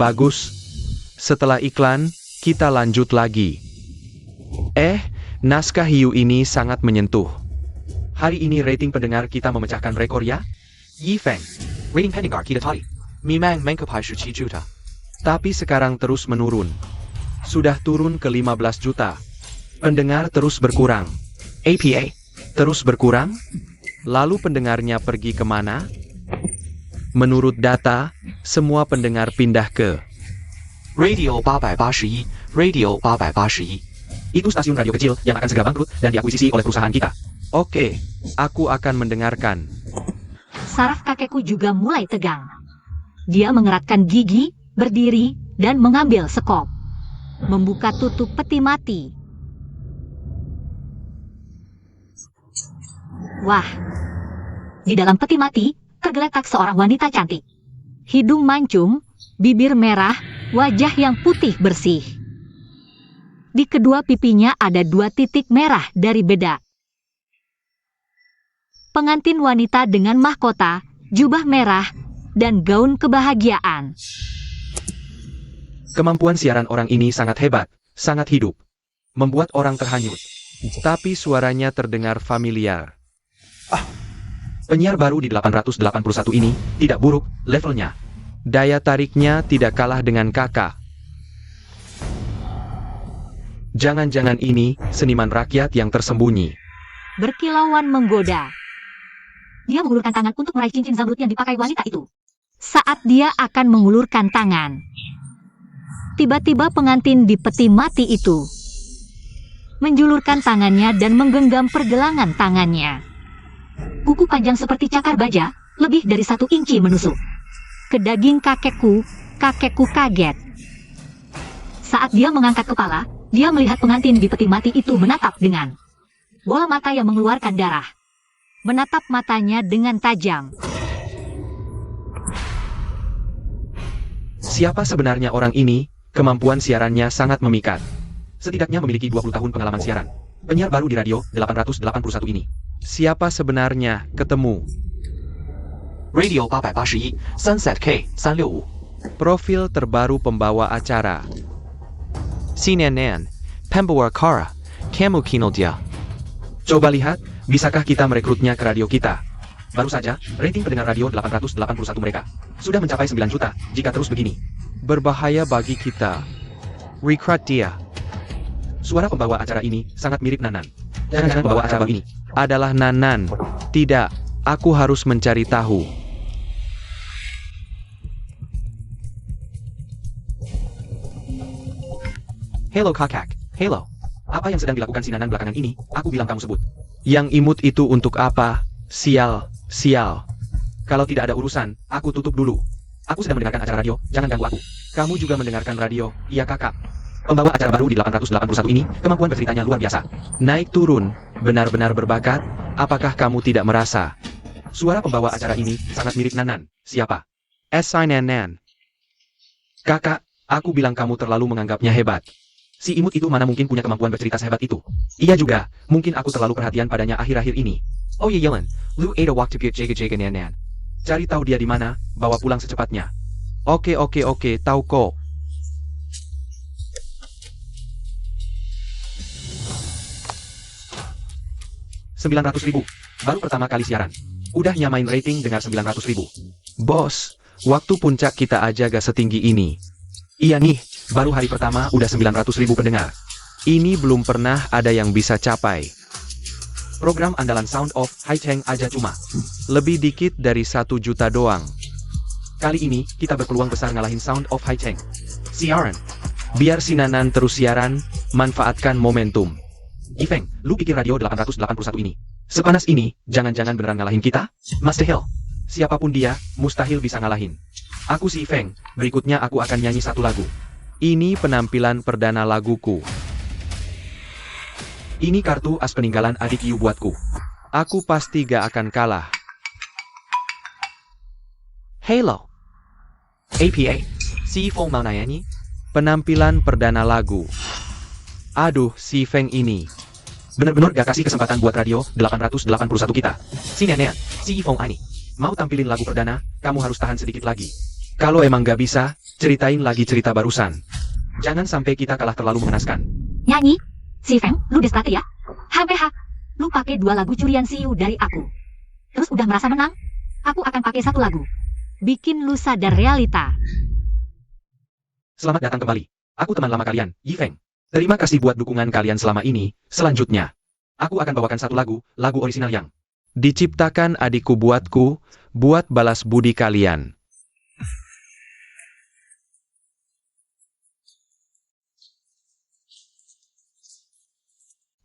Setelah iklan, kita lanjut lagi. Naskah hiu ini sangat menyentuh. Hari ini rating pendengar kita memecahkan rekor ya? Yi Feng. Rating pendengar kita tadi. Memang mencapai 17 juta. Tapi sekarang terus menurun. Sudah turun ke 15 juta. Pendengar terus berkurang. APA. Terus berkurang? Lalu pendengarnya pergi kemana? Menurut data, semua pendengar pindah ke Radio 881. Radio 881. Itu stasiun radio kecil yang akan segera bangkrut dan diakuisisi oleh perusahaan kita. Oke, aku akan mendengarkan. Saraf kakekku juga mulai tegang. Dia mengeratkan gigi, berdiri, dan mengambil sekop. Membuka tutup peti mati. Wah, di dalam peti mati tergeletak seorang wanita cantik. Hidung mancung, bibir merah, wajah yang putih bersih. Di kedua pipinya ada 2 titik merah dari bedak. Pengantin wanita dengan mahkota, jubah merah, dan gaun kebahagiaan. Kemampuan siaran orang ini sangat hebat, sangat hidup. Membuat orang terhanyut. Tapi suaranya terdengar familiar. Penyiar baru di 881 ini, tidak buruk, levelnya. Daya tariknya tidak kalah dengan kakak. Jangan-jangan ini, seniman rakyat yang tersembunyi. Berkilauan menggoda. Dia mengulurkan tangan untuk meraih cincin zamrud yang dipakai wanita itu. Saat dia akan mengulurkan tangan, tiba-tiba pengantin di peti mati itu menjulurkan tangannya dan menggenggam pergelangan tangannya. Kuku panjang seperti cakar baja, lebih dari 1 inci menusuk ke daging kakekku kaget. Saat dia mengangkat kepala, dia melihat pengantin di peti mati itu menatap dengan bola mata yang mengeluarkan darah. Menatap matanya dengan tajam. Siapa sebenarnya orang ini? Kemampuan siarannya sangat memikat. Setidaknya memiliki 20 tahun pengalaman siaran. Penyiar baru di radio 881 ini. Siapa sebenarnya? Ketemu. Radio 881. Sunset K 365. Profil terbaru pembawa acara. CNN. Pembawa Kara. Kamu Kinol dia. Coba lihat, bisakah kita merekrutnya ke radio kita? Baru saja, rating pendengar radio 881 mereka sudah mencapai 9 juta, jika terus begini. Berbahaya bagi kita. Rekrut dia. Suara pembawa acara ini sangat mirip Nanan. Jangan-jangan pembawa acara ini adalah Nanan. Tidak, aku harus mencari tahu. Hello kakak. Hello. Apa yang sedang dilakukan si Nanan belakangan ini? Aku bilang kamu sebut. Yang imut itu untuk apa? Sial. Kalau tidak ada urusan, aku tutup dulu. Aku sedang mendengarkan acara radio, jangan ganggu aku. Kamu juga mendengarkan radio, iya kakak. Pembawa acara baru di 881 ini, kemampuan berceritanya luar biasa. Naik turun, benar-benar berbakat, apakah kamu tidak merasa? Suara pembawa acara ini sangat mirip Nanan. Siapa? Nanan. Kakak, aku bilang kamu terlalu menganggapnya hebat. Si imut itu mana mungkin punya kemampuan bercerita sehebat itu. Iya juga, mungkin aku terlalu perhatian padanya akhir-akhir ini. Oh ya Yellen, lu ada waktu piat jaga-jaga Nanan. Cari tahu dia di mana, bawa pulang secepatnya. Oke, tahu kok. $900.000, baru pertama kali siaran. Udah nyamain rating dengan 900.000. Bos, waktu puncak kita aja gak setinggi ini. Iya nih, baru hari pertama udah 900.000 pendengar. Ini belum pernah ada yang bisa capai. Program andalan Sound of Haicheng aja cuma lebih dikit dari 1 juta doang. Kali ini, kita berpeluang besar ngalahin Sound of Haicheng. Siaran. Biar si Nanan terus siaran, manfaatkan momentum. Ifeng, lu pikir radio 881 ini sepanas ini, jangan-jangan beneran ngalahin kita? Mustahil. Siapapun dia, mustahil bisa ngalahin. Aku si Ifeng, berikutnya aku akan nyanyi 1 lagu. Ini penampilan perdana laguku. Ini kartu as peninggalan adik Yu buatku. Aku pasti gak akan kalah. Hello. APA. Si Feng mau nyanyi? Penampilan perdana lagu. Aduh, si Feng ini bener-bener gak kasih kesempatan buat radio 881 kita. Si Nenek, si Feng ini. Mau tampilin lagu perdana, kamu harus tahan sedikit lagi. Kalau emang gak bisa, ceritain lagi cerita barusan. Jangan sampai kita kalah terlalu mengenaskan. Nyanyi? Si Feng, lu desperate ya? HPH. Lu pakai 2 lagu curian Siu dari aku. Terus udah merasa menang? Aku akan pakai 1 lagu. Bikin lu sadar realita. Selamat datang kembali. Aku teman lama kalian, Yifeng. Terima kasih buat dukungan kalian selama ini. Selanjutnya, aku akan bawakan 1 lagu orisinal yang diciptakan adikku buatku, buat balas budi kalian.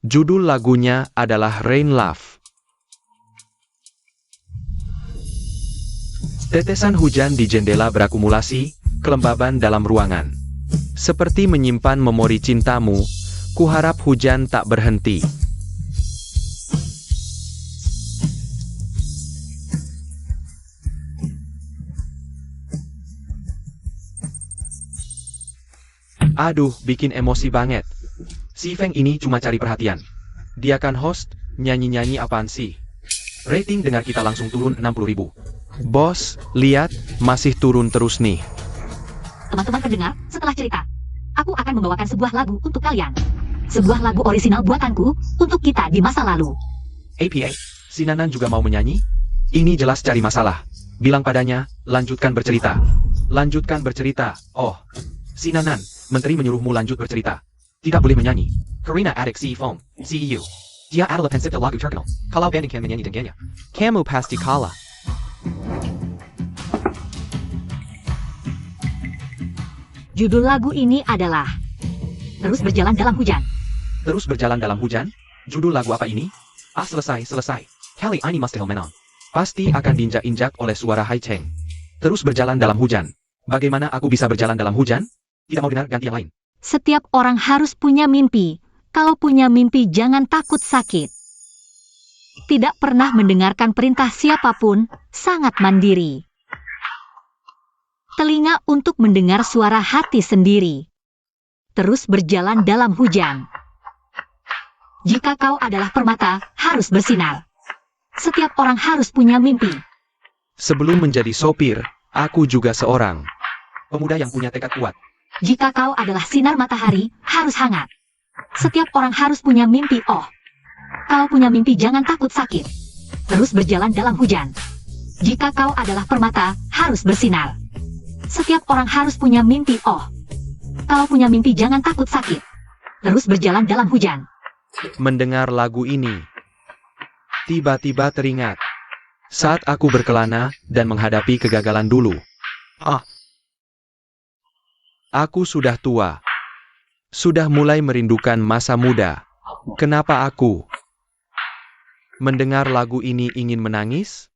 Judul lagunya adalah Rain Love. Tetesan hujan di jendela berakumulasi, kelembaban dalam ruangan. Seperti menyimpan memori cintamu, kuharap hujan tak berhenti. Aduh, bikin emosi banget. Si Feng ini cuma cari perhatian. Dia kan host, nyanyi-nyanyi apaan sih? Rating dengar kita langsung turun 60.000. Bos, lihat, masih turun terus nih. Teman-teman pendengar, setelah cerita, aku akan membawakan sebuah lagu untuk kalian. Sebuah lagu orisinal buatanku, untuk kita di masa lalu. APA, si Nanan juga mau menyanyi? Ini jelas cari masalah. Bilang padanya, lanjutkan bercerita. Lanjutkan bercerita. Oh, si Nanan, menteri menyuruhmu lanjut bercerita. Tidak boleh menyanyi. Karina adik si Fong, CEO. Dia adalah pencipta lagu terkenal. Kalau bandingkan menyanyi dengannya, kamu pasti kalah. Judul lagu ini adalah Terus Berjalan Dalam Hujan. Terus berjalan dalam hujan? Judul lagu apa ini? Ah, selesai. Kali ini must menang. Pasti akan diinjak-injak oleh suara Hai Cheng. Terus berjalan dalam hujan. Bagaimana aku bisa berjalan dalam hujan? Tidak mau dengar, ganti yang lain. Setiap orang harus punya mimpi. Kalau punya mimpi jangan takut sakit. Tidak pernah mendengarkan perintah siapapun, sangat mandiri. Telinga untuk mendengar suara hati sendiri. Terus berjalan dalam hujan. Jika kau adalah permata, harus bersinar. Setiap orang harus punya mimpi. Sebelum menjadi sopir, aku juga seorang pemuda yang punya tekad kuat. Jika kau adalah sinar matahari, harus hangat. Setiap orang harus punya mimpi. Oh, kalau punya mimpi jangan takut sakit. Terus berjalan dalam hujan. Jika kau adalah permata, harus bersinar. Setiap orang harus punya mimpi. Oh, kalau punya mimpi jangan takut sakit. Terus berjalan dalam hujan. Mendengar lagu ini, tiba-tiba teringat saat aku berkelana dan menghadapi kegagalan dulu. Aku sudah tua. Sudah mulai merindukan masa muda. Kenapa aku mendengar lagu ini ingin menangis?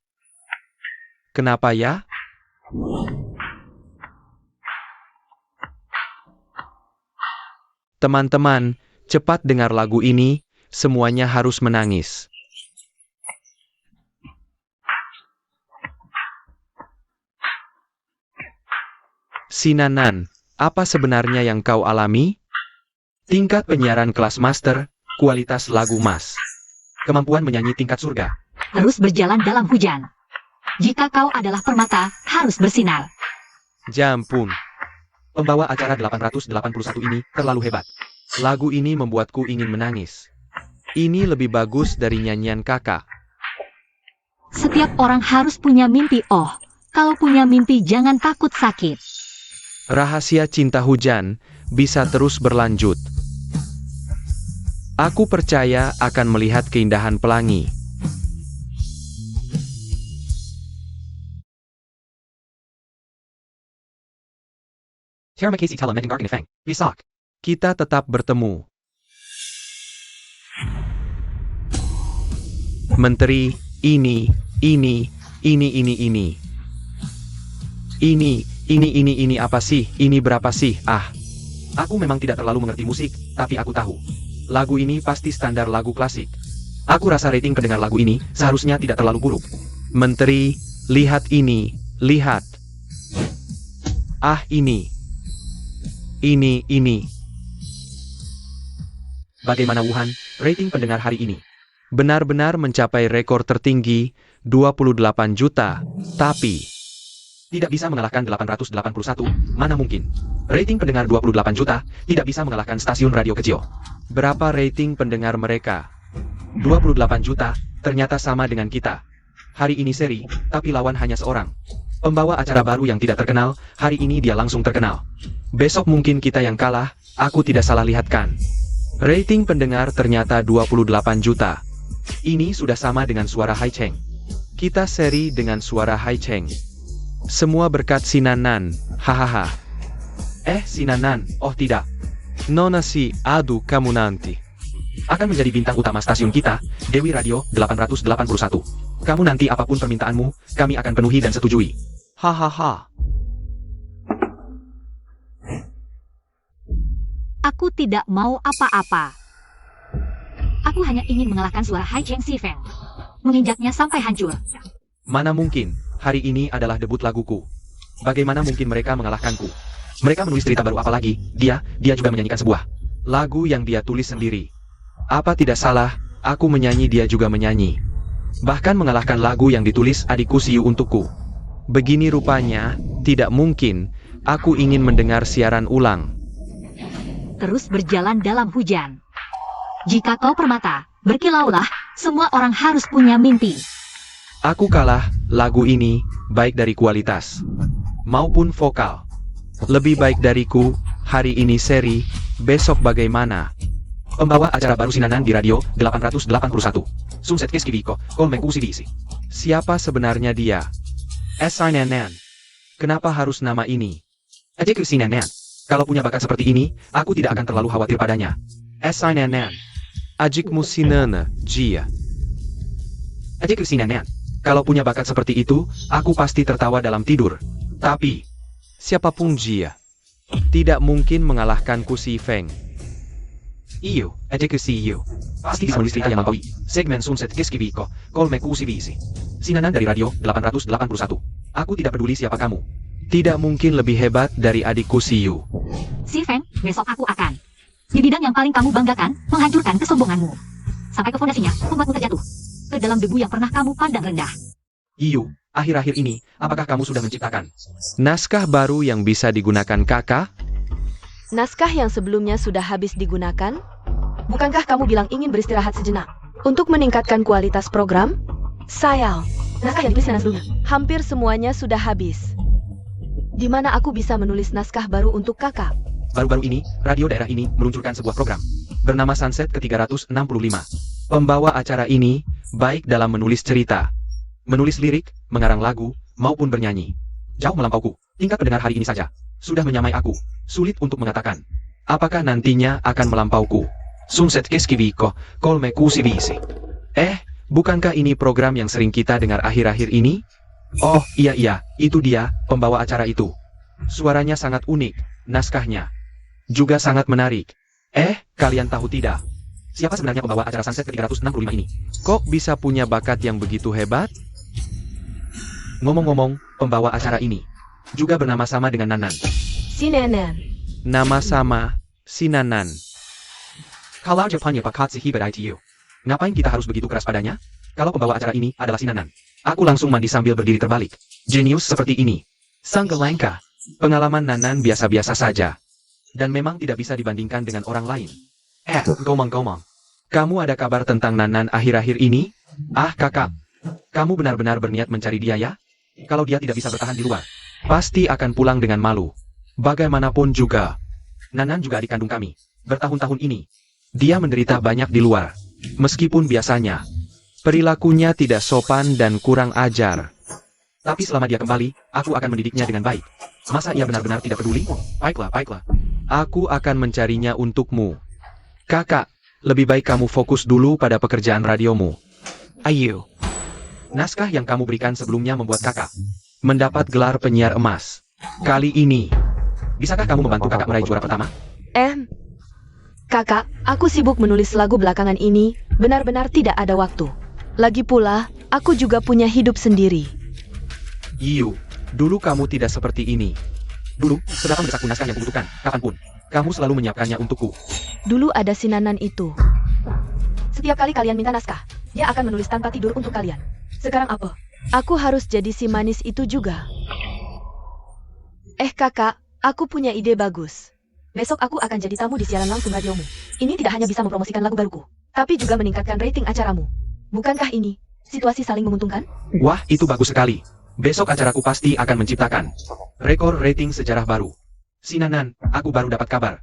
Kenapa ya? Teman-teman, cepat dengar lagu ini, semuanya harus menangis. Si Nanan, apa sebenarnya yang kau alami? Tingkat penyiaran kelas master, kualitas lagu mas. Kemampuan menyanyi tingkat surga. Terus berjalan dalam hujan. Jika kau adalah permata, harus bersinar. Jampun. Pembawa acara 881 ini terlalu hebat. Lagu ini membuatku ingin menangis. Ini lebih bagus dari nyanyian kakak. Setiap orang harus punya mimpi. Oh, kalau punya mimpi jangan takut sakit. Rahasia cinta hujan bisa terus berlanjut. Aku percaya akan melihat keindahan pelangi. Terima kasih telah mendengarkan Feng. Besok kita tetap bertemu. Menteri, ini apa sih? Ini berapa sih? Aku memang tidak terlalu mengerti musik, tapi aku tahu. Lagu ini pasti standar lagu klasik. Aku rasa rating pendengar lagu ini seharusnya tidak terlalu buruk. Menteri, lihat ini, lihat. Ini. Bagaimana Wuhan, rating pendengar hari ini? Benar-benar mencapai rekor tertinggi, 28 juta, tapi tidak bisa mengalahkan 881, mana mungkin? Rating pendengar 28 juta, tidak bisa mengalahkan stasiun radio kecil. Berapa rating pendengar mereka? 28 juta, ternyata sama dengan kita. Hari ini seri, tapi lawan hanya seorang. Pembawa acara baru yang tidak terkenal, hari ini dia langsung terkenal. Besok mungkin kita yang kalah, aku tidak salah lihat kan. Rating pendengar ternyata 28 juta. Ini sudah sama dengan suara Hai Cheng. Kita seri dengan suara Hai Cheng. Semua berkat si Nanan, hahaha. Si Nanan, oh tidak. Nona si, aduh kamu nanti akan menjadi bintang utama stasiun kita, Dewi Radio 881. Kamu nanti apapun permintaanmu, kami akan penuhi dan setujui. Hahaha. Aku tidak mau apa-apa. Aku hanya ingin mengalahkan suara Hai Cheng Si Feng. Menginjaknya sampai hancur. Mana mungkin, hari ini adalah debut laguku. Bagaimana mungkin mereka mengalahkanku? Mereka menulis cerita baru apa lagi, dia juga menyanyikan sebuah lagu yang dia tulis sendiri. Apa tidak salah, aku menyanyi dia juga menyanyi. Bahkan mengalahkan lagu yang ditulis adikku Siu untukku. Begini rupanya, tidak mungkin, aku ingin mendengar siaran ulang. Terus berjalan dalam hujan. Jika kau permata, berkilaulah, semua orang harus punya mimpi. Aku kalah, lagu ini, baik dari kualitas maupun vokal. Lebih baik dariku, hari ini seri, besok bagaimana? Pembawa acara baru Sinanan di Radio 881. Sunset Keskiviko, Kolmeku Sivisi. Siapa sebenarnya dia? Sinanan. Kenapa harus nama ini? Ajek Sinanan. Kalau punya bakat seperti ini, aku tidak akan terlalu khawatir padanya. Sinanan. Ajikmu Sinana, Jia. Ajek Sinanan. Kalau punya bakat seperti itu, aku pasti tertawa dalam tidur. Tapi, siapapun Jia, tidak mungkin mengalahkanku si Feng. Iyo, ajek si Iyo. Pasti bisa menulis cerita yang melampaui. Segmen Sunset Keskiviko, Kolmeku Sivisi. Sinanan dari Radio 881. Aku tidak peduli siapa kamu. Tidak mungkin lebih hebat dari adikku Siu. Si Feng, besok aku akan. Di bidang yang paling kamu banggakan, menghancurkan kesombonganmu. Sampai ke fondasinya, membuatmu terjatuh. Ke dalam debu yang pernah kamu pandang rendah. Iyo, akhir-akhir ini, apakah kamu sudah menciptakan naskah baru yang bisa digunakan kakak? Naskah yang sebelumnya sudah habis digunakan? Bukankah kamu bilang ingin beristirahat sejenak? Untuk meningkatkan kualitas program? Sayang, naskah yang ditulis sebelumnya hampir semuanya sudah habis. Di mana aku bisa menulis naskah baru untuk kakak? Baru-baru ini, radio daerah ini meluncurkan sebuah program bernama Sunset ke-365. Pembawa acara ini baik dalam menulis cerita, menulis lirik, mengarang lagu, maupun bernyanyi. Jauh melampauku. Tingkat pendengar hari ini saja sudah menyamai aku. Sulit untuk mengatakan apakah nantinya akan melampauku. Sunset Keskiviko, Kolmeku Sivisi. Bukankah ini program yang sering kita dengar akhir-akhir ini? Oh, iya, itu dia, pembawa acara itu. Suaranya sangat unik, naskahnya juga sangat menarik. Kalian tahu tidak? Siapa sebenarnya pembawa acara Sunset ke-365 ini? Kok bisa punya bakat yang begitu hebat? Ngomong-ngomong, pembawa acara ini juga bernama sama dengan Nanan. Sinanan. Nama sama, Sinanan. Kalau Japannya bakat si hebat ITU. Ngapain kita harus begitu keras padanya? Kalau pembawa acara ini adalah Sinanan, aku langsung mandi sambil berdiri terbalik. Jenius seperti ini. Sanggelangka. Pengalaman Nanan biasa-biasa saja. Dan memang tidak bisa dibandingkan dengan orang lain. Gomong-gomong. Kamu ada kabar tentang Nanan akhir-akhir ini? Kakak. Kamu benar-benar berniat mencari dia ya? Kalau dia tidak bisa bertahan di luar, pasti akan pulang dengan malu. Bagaimanapun juga, Nanan juga adik kandung kami. Bertahun-tahun ini, dia menderita banyak di luar. Meskipun biasanya, perilakunya tidak sopan dan kurang ajar. Tapi selama dia kembali, aku akan mendidiknya dengan baik. Masa ia benar-benar tidak peduli? Baiklah. Aku akan mencarinya untukmu. Kakak, lebih baik kamu fokus dulu pada pekerjaan radiomu. Ayo. Naskah yang kamu berikan sebelumnya membuat kakak mendapat gelar penyiar emas. Kali ini, bisakah kamu membantu kakak meraih juara pertama? Kakak, aku sibuk menulis lagu belakangan ini, benar-benar tidak ada waktu. Lagi pula, aku juga punya hidup sendiri. Iyo, dulu kamu tidak seperti ini. Dulu, seberapa mendesakku naskah yang kubutuhkan, kapanpun, kamu selalu menyiapkannya untukku. Dulu ada Sinanan itu. Setiap kali kalian minta naskah, dia akan menulis tanpa tidur untuk kalian. Sekarang apa? Aku harus jadi si manis itu juga. Kakak, aku punya ide bagus. Besok aku akan jadi tamu di siaran langsung radiomu. Ini tidak hanya bisa mempromosikan lagu baruku, tapi juga meningkatkan rating acaramu. Bukankah ini situasi saling menguntungkan? Wah, itu bagus sekali. Besok acaraku pasti akan menciptakan rekor rating sejarah baru. Sinanan, aku baru dapat kabar.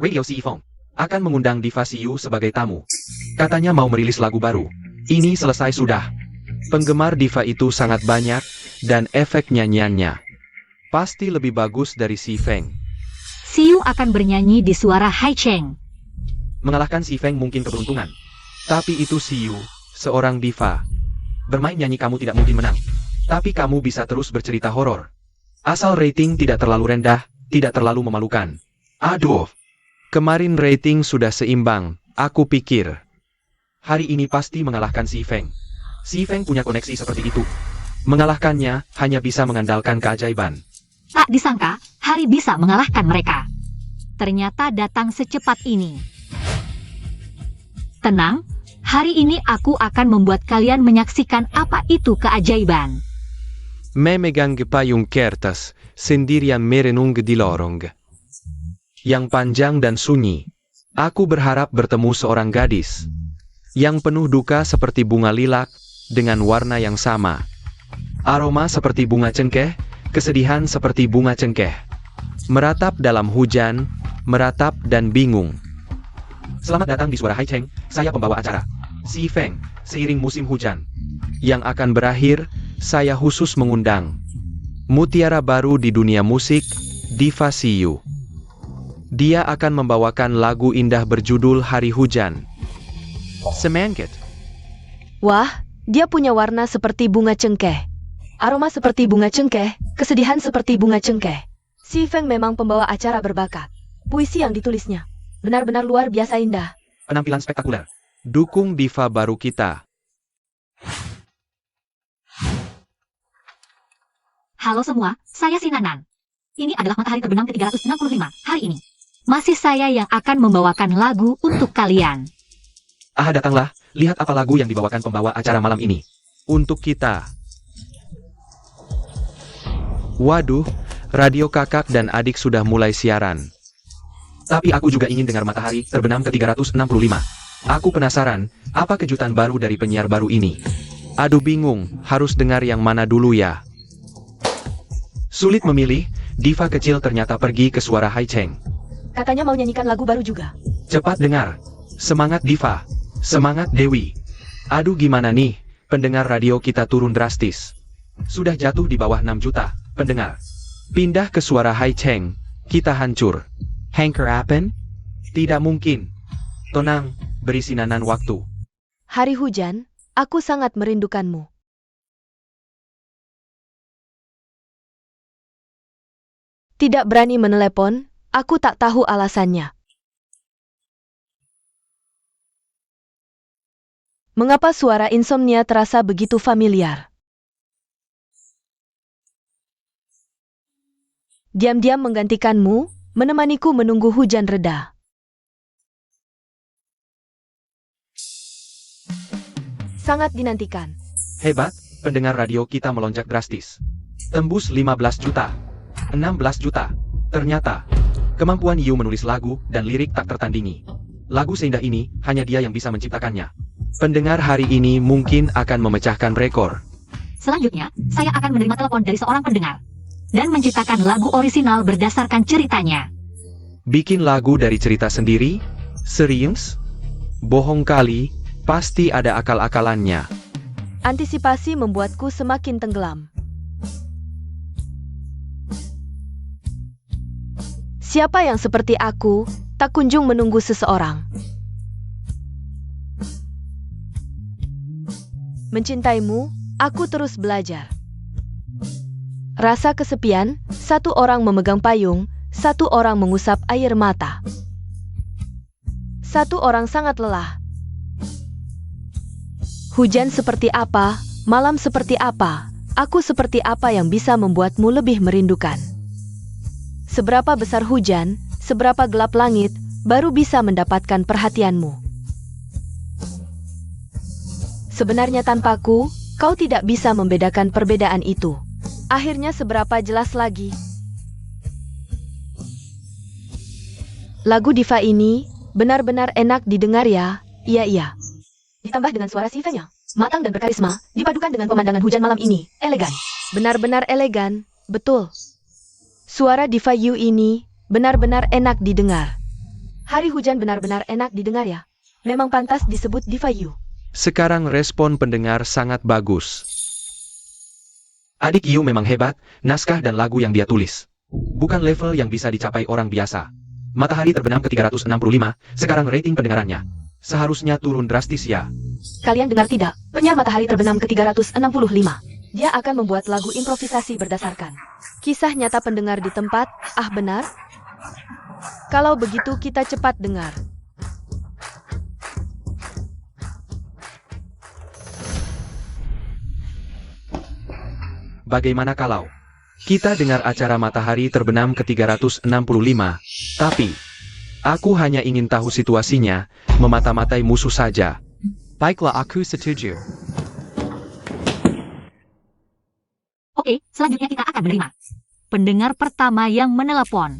Radio Sifong akan mengundang Diva Siu sebagai tamu. Katanya mau merilis lagu baru. Ini selesai sudah. Penggemar Diva itu sangat banyak, dan efek nyanyiannya pasti lebih bagus dari Si Feng. Siu akan bernyanyi di suara Hai Cheng. Mengalahkan Si Feng mungkin keberuntungan. Tapi itu Siu, seorang diva. Bermain nyanyi kamu tidak mungkin menang. Tapi kamu bisa terus bercerita horor. Asal rating tidak terlalu rendah, tidak terlalu memalukan. Aduh. Kemarin rating sudah seimbang, aku pikir. Hari ini pasti mengalahkan Si Feng. Si Feng punya koneksi seperti itu. Mengalahkannya hanya bisa mengandalkan keajaiban. Tak disangka, Hari bisa mengalahkan mereka. Ternyata datang secepat ini. Tenang, hari ini aku akan membuat kalian menyaksikan apa itu keajaiban. Memegang payung kertas, sendirian merenung di lorong. Yang panjang dan sunyi. Aku berharap bertemu seorang gadis. Yang penuh duka seperti bunga lilac, dengan warna yang sama. Aroma seperti bunga cengkeh, kesedihan seperti bunga cengkeh. Meratap dalam hujan, meratap dan bingung. Selamat datang di Suara Hai Cheng, saya pembawa acara. Si Feng, seiring musim hujan. Yang akan berakhir, saya khusus mengundang mutiara baru di dunia musik, Diva Siu. Dia akan membawakan lagu indah berjudul Hari Hujan. Semangat. Wah, dia punya warna seperti bunga cengkeh. Aroma seperti bunga cengkeh, kesedihan seperti bunga cengkeh. Si Feng memang pembawa acara berbakat. Puisi yang ditulisnya benar-benar luar biasa indah. Penampilan spektakuler. Dukung diva baru kita. Halo semua, saya Sinanan. Ini adalah matahari terbenam ke-365 hari ini. Masih saya yang akan membawakan lagu untuk kalian. Ah, datanglah, lihat apa lagu yang dibawakan pembawa acara malam ini. Untuk kita. Waduh, radio kakak dan adik sudah mulai siaran. Tapi aku juga ingin dengar matahari terbenam ke-365. Aku penasaran, apa kejutan baru dari penyiar baru ini? Aduh bingung, harus dengar yang mana dulu ya? Sulit memilih, diva kecil ternyata pergi ke Suara Hai Cheng. Katanya mau nyanyikan lagu baru juga. Cepat dengar. Semangat diva. Semangat Dewi. Aduh gimana nih, pendengar radio kita turun drastis. Sudah jatuh di bawah 6 juta pendengar. Pindah ke Suara Hai Cheng, kita hancur. Hanker Appen? Tidak mungkin. Tenang, beri Sinanan waktu. Hari hujan, aku sangat merindukanmu. Tidak berani menelepon, aku tak tahu alasannya. Mengapa suara insomnia terasa begitu familiar? Diam-diam menggantikanmu, menemaniku menunggu hujan reda. Sangat dinantikan. Hebat, pendengar radio kita melonjak drastis. Tembus 15 juta. 16 juta. Ternyata, kemampuan Yu menulis lagu dan lirik tak tertandingi. Lagu seindah ini, hanya dia yang bisa menciptakannya. Pendengar hari ini mungkin akan memecahkan rekor. Selanjutnya, saya akan menerima telepon dari seorang pendengar dan menciptakan lagu orisinal berdasarkan ceritanya. Bikin lagu dari cerita sendiri? Serius? Bohong kali, pasti ada akal-akalannya. Antisipasi membuatku semakin tenggelam. Siapa yang seperti aku, tak kunjung menunggu seseorang. Mencintaimu, aku terus belajar. Rasa kesepian, satu orang memegang payung, satu orang mengusap air mata. Satu orang sangat lelah. Hujan seperti apa, malam seperti apa, aku seperti apa yang bisa membuatmu lebih merindukan. Seberapa besar hujan, seberapa gelap langit, baru bisa mendapatkan perhatianmu. Sebenarnya tanpaku, kau tidak bisa membedakan perbedaan itu. Akhirnya seberapa jelas lagi. Lagu diva ini benar-benar enak didengar ya, iya. Ditambah dengan suara si Feng yang matang dan berkarisma, dipadukan dengan pemandangan hujan malam ini, elegan. Benar-benar elegan, betul. Suara Diva Yu ini benar-benar enak didengar. Hari hujan benar-benar enak didengar ya. Memang pantas disebut Diva Yu. Sekarang respon pendengar sangat bagus. Adik Yu memang hebat, naskah dan lagu yang dia tulis. Bukan level yang bisa dicapai orang biasa. Matahari terbenam ke 365, sekarang rating pendengarannya seharusnya turun drastis ya. Kalian dengar tidak? Penyiar Matahari terbenam ke 365. Dia akan membuat lagu improvisasi berdasarkan Kisah nyata pendengar di tempat, benar? Kalau begitu kita cepat dengar. Bagaimana kalau kita dengar acara Matahari terbenam ke 365, tapi aku hanya ingin tahu situasinya, memata-matai musuh saja. Baiklah, aku setuju. Oke, selanjutnya kita akan menerima pendengar pertama yang menelepon.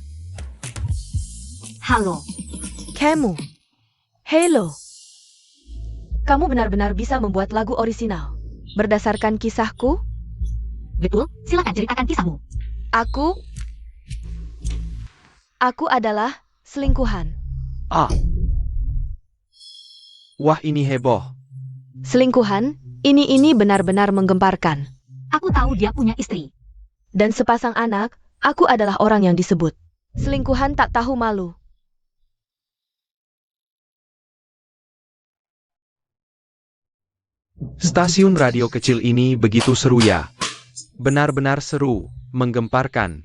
Halo, Kamu. Hello. Kamu benar-benar bisa membuat lagu orisinal. Berdasarkan kisahku, betul? Silakan ceritakan kisahmu. Aku adalah selingkuhan. Wah, ini heboh. Selingkuhan, ini benar-benar menggemparkan. Aku tahu dia punya istri. Dan sepasang anak, aku adalah orang yang disebut selingkuhan tak tahu malu. Stasiun radio kecil ini begitu seru ya. Benar-benar seru, menggemparkan.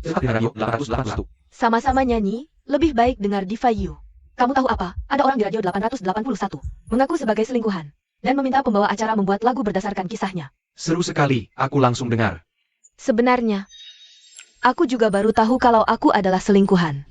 Radio 881. Sama-sama nyanyi, lebih baik dengar Diva Yu. Kamu tahu apa? Ada orang di radio 881 mengaku sebagai selingkuhan dan meminta pembawa acara membuat lagu berdasarkan kisahnya. Seru sekali, aku langsung dengar. Sebenarnya, aku juga baru tahu kalau aku adalah selingkuhan.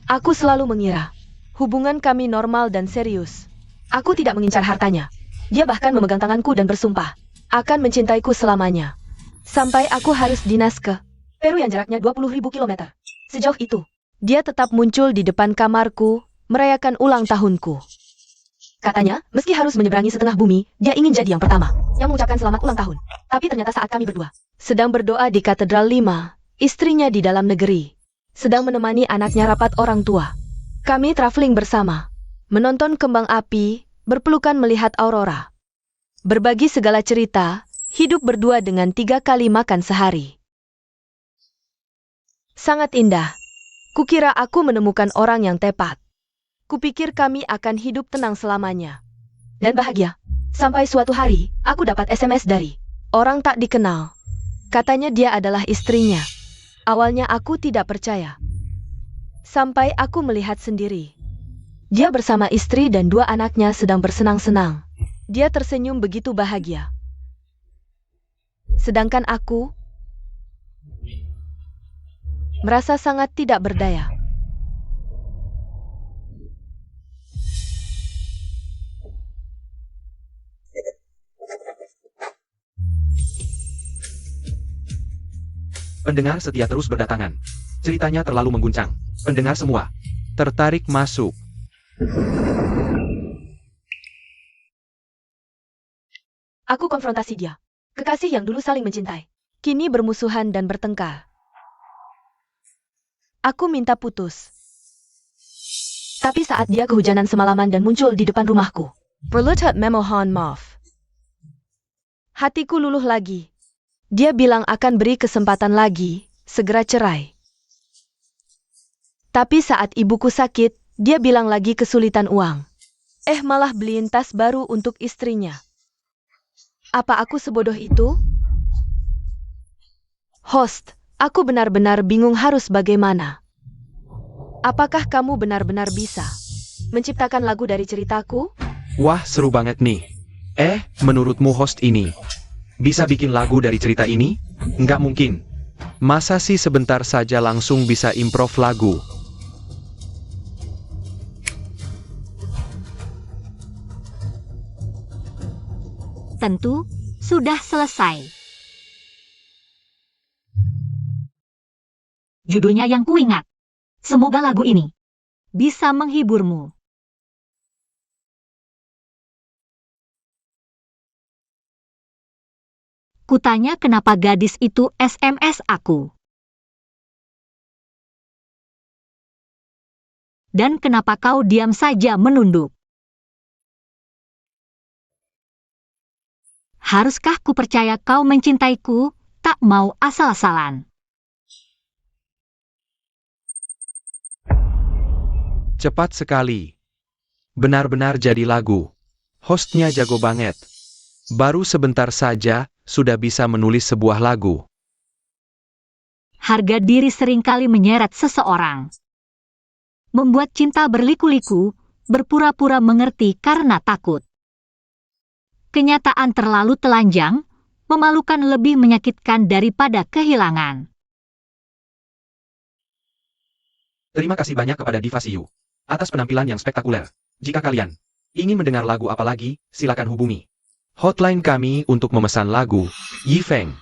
Aku selalu mengira hubungan kami normal dan serius. Aku tidak mengincar hartanya. Dia bahkan memegang tanganku dan bersumpah akan mencintaiku selamanya. Sampai aku harus dinas ke Peru yang jaraknya 20.000 km. Sejauh itu, dia tetap muncul di depan kamarku, merayakan ulang tahunku. Katanya, meski harus menyeberangi setengah bumi, dia ingin jadi yang pertama yang mengucapkan selamat ulang tahun. Tapi ternyata saat kami berdua sedang berdoa di Katedral 5, istrinya di dalam negeri, sedang menemani anaknya rapat orang tua. Kami traveling bersama, menonton kembang api, berpelukan melihat aurora. Berbagi segala cerita, hidup berdua dengan 3 kali makan sehari. Sangat indah. Kukira aku menemukan orang yang tepat. Kupikir kami akan hidup tenang selamanya. dan bahagia. Sampai suatu hari, aku dapat SMS dari Orang tak dikenal. Katanya dia adalah istrinya. Awalnya aku tidak percaya. Sampai aku melihat sendiri. Dia bersama istri dan 2 anaknya sedang bersenang-senang. Dia tersenyum begitu bahagia. Sedangkan aku merasa sangat tidak berdaya. Pendengar setia terus berdatangan. Ceritanya terlalu mengguncang. Pendengar semua tertarik masuk. aku konfrontasi dia. Kekasih yang dulu saling mencintai. Kini bermusuhan dan bertengkar. Aku minta putus. Tapi saat dia kehujanan semalaman dan muncul di depan rumahku, Berlutat memohon maaf. Hatiku luluh lagi. Dia bilang akan beri kesempatan lagi, segera cerai. Tapi saat ibuku sakit, dia bilang lagi kesulitan uang. Malah beliin tas baru untuk istrinya. Apa aku sebodoh itu? Host, aku benar-benar bingung harus bagaimana. Apakah kamu benar-benar bisa menciptakan lagu dari ceritaku? Wah, seru banget nih. Menurutmu host ini bisa bikin lagu dari cerita ini? Nggak mungkin. Masa sih sebentar saja langsung bisa improv lagu? Tentu, sudah selesai. Judulnya yang kuingat. Semoga lagu ini bisa menghiburmu. Kutanya kenapa gadis itu SMS aku. Dan kenapa kau diam saja menunduk? Haruskah kupercaya kau mencintaiku, tak mau asal-asalan? Cepat sekali. Benar-benar jadi lagu. Hostnya jago banget. Baru sebentar saja, sudah bisa menulis sebuah lagu. Harga diri seringkali menyeret seseorang. Membuat cinta berliku-liku, berpura-pura mengerti karena takut. Kenyataan terlalu telanjang, memalukan lebih menyakitkan daripada kehilangan. Terima kasih banyak kepada Diva Siu atas penampilan yang spektakuler. Jika kalian ingin mendengar lagu apa lagi, silakan hubungi hotline kami untuk memesan lagu Yifeng.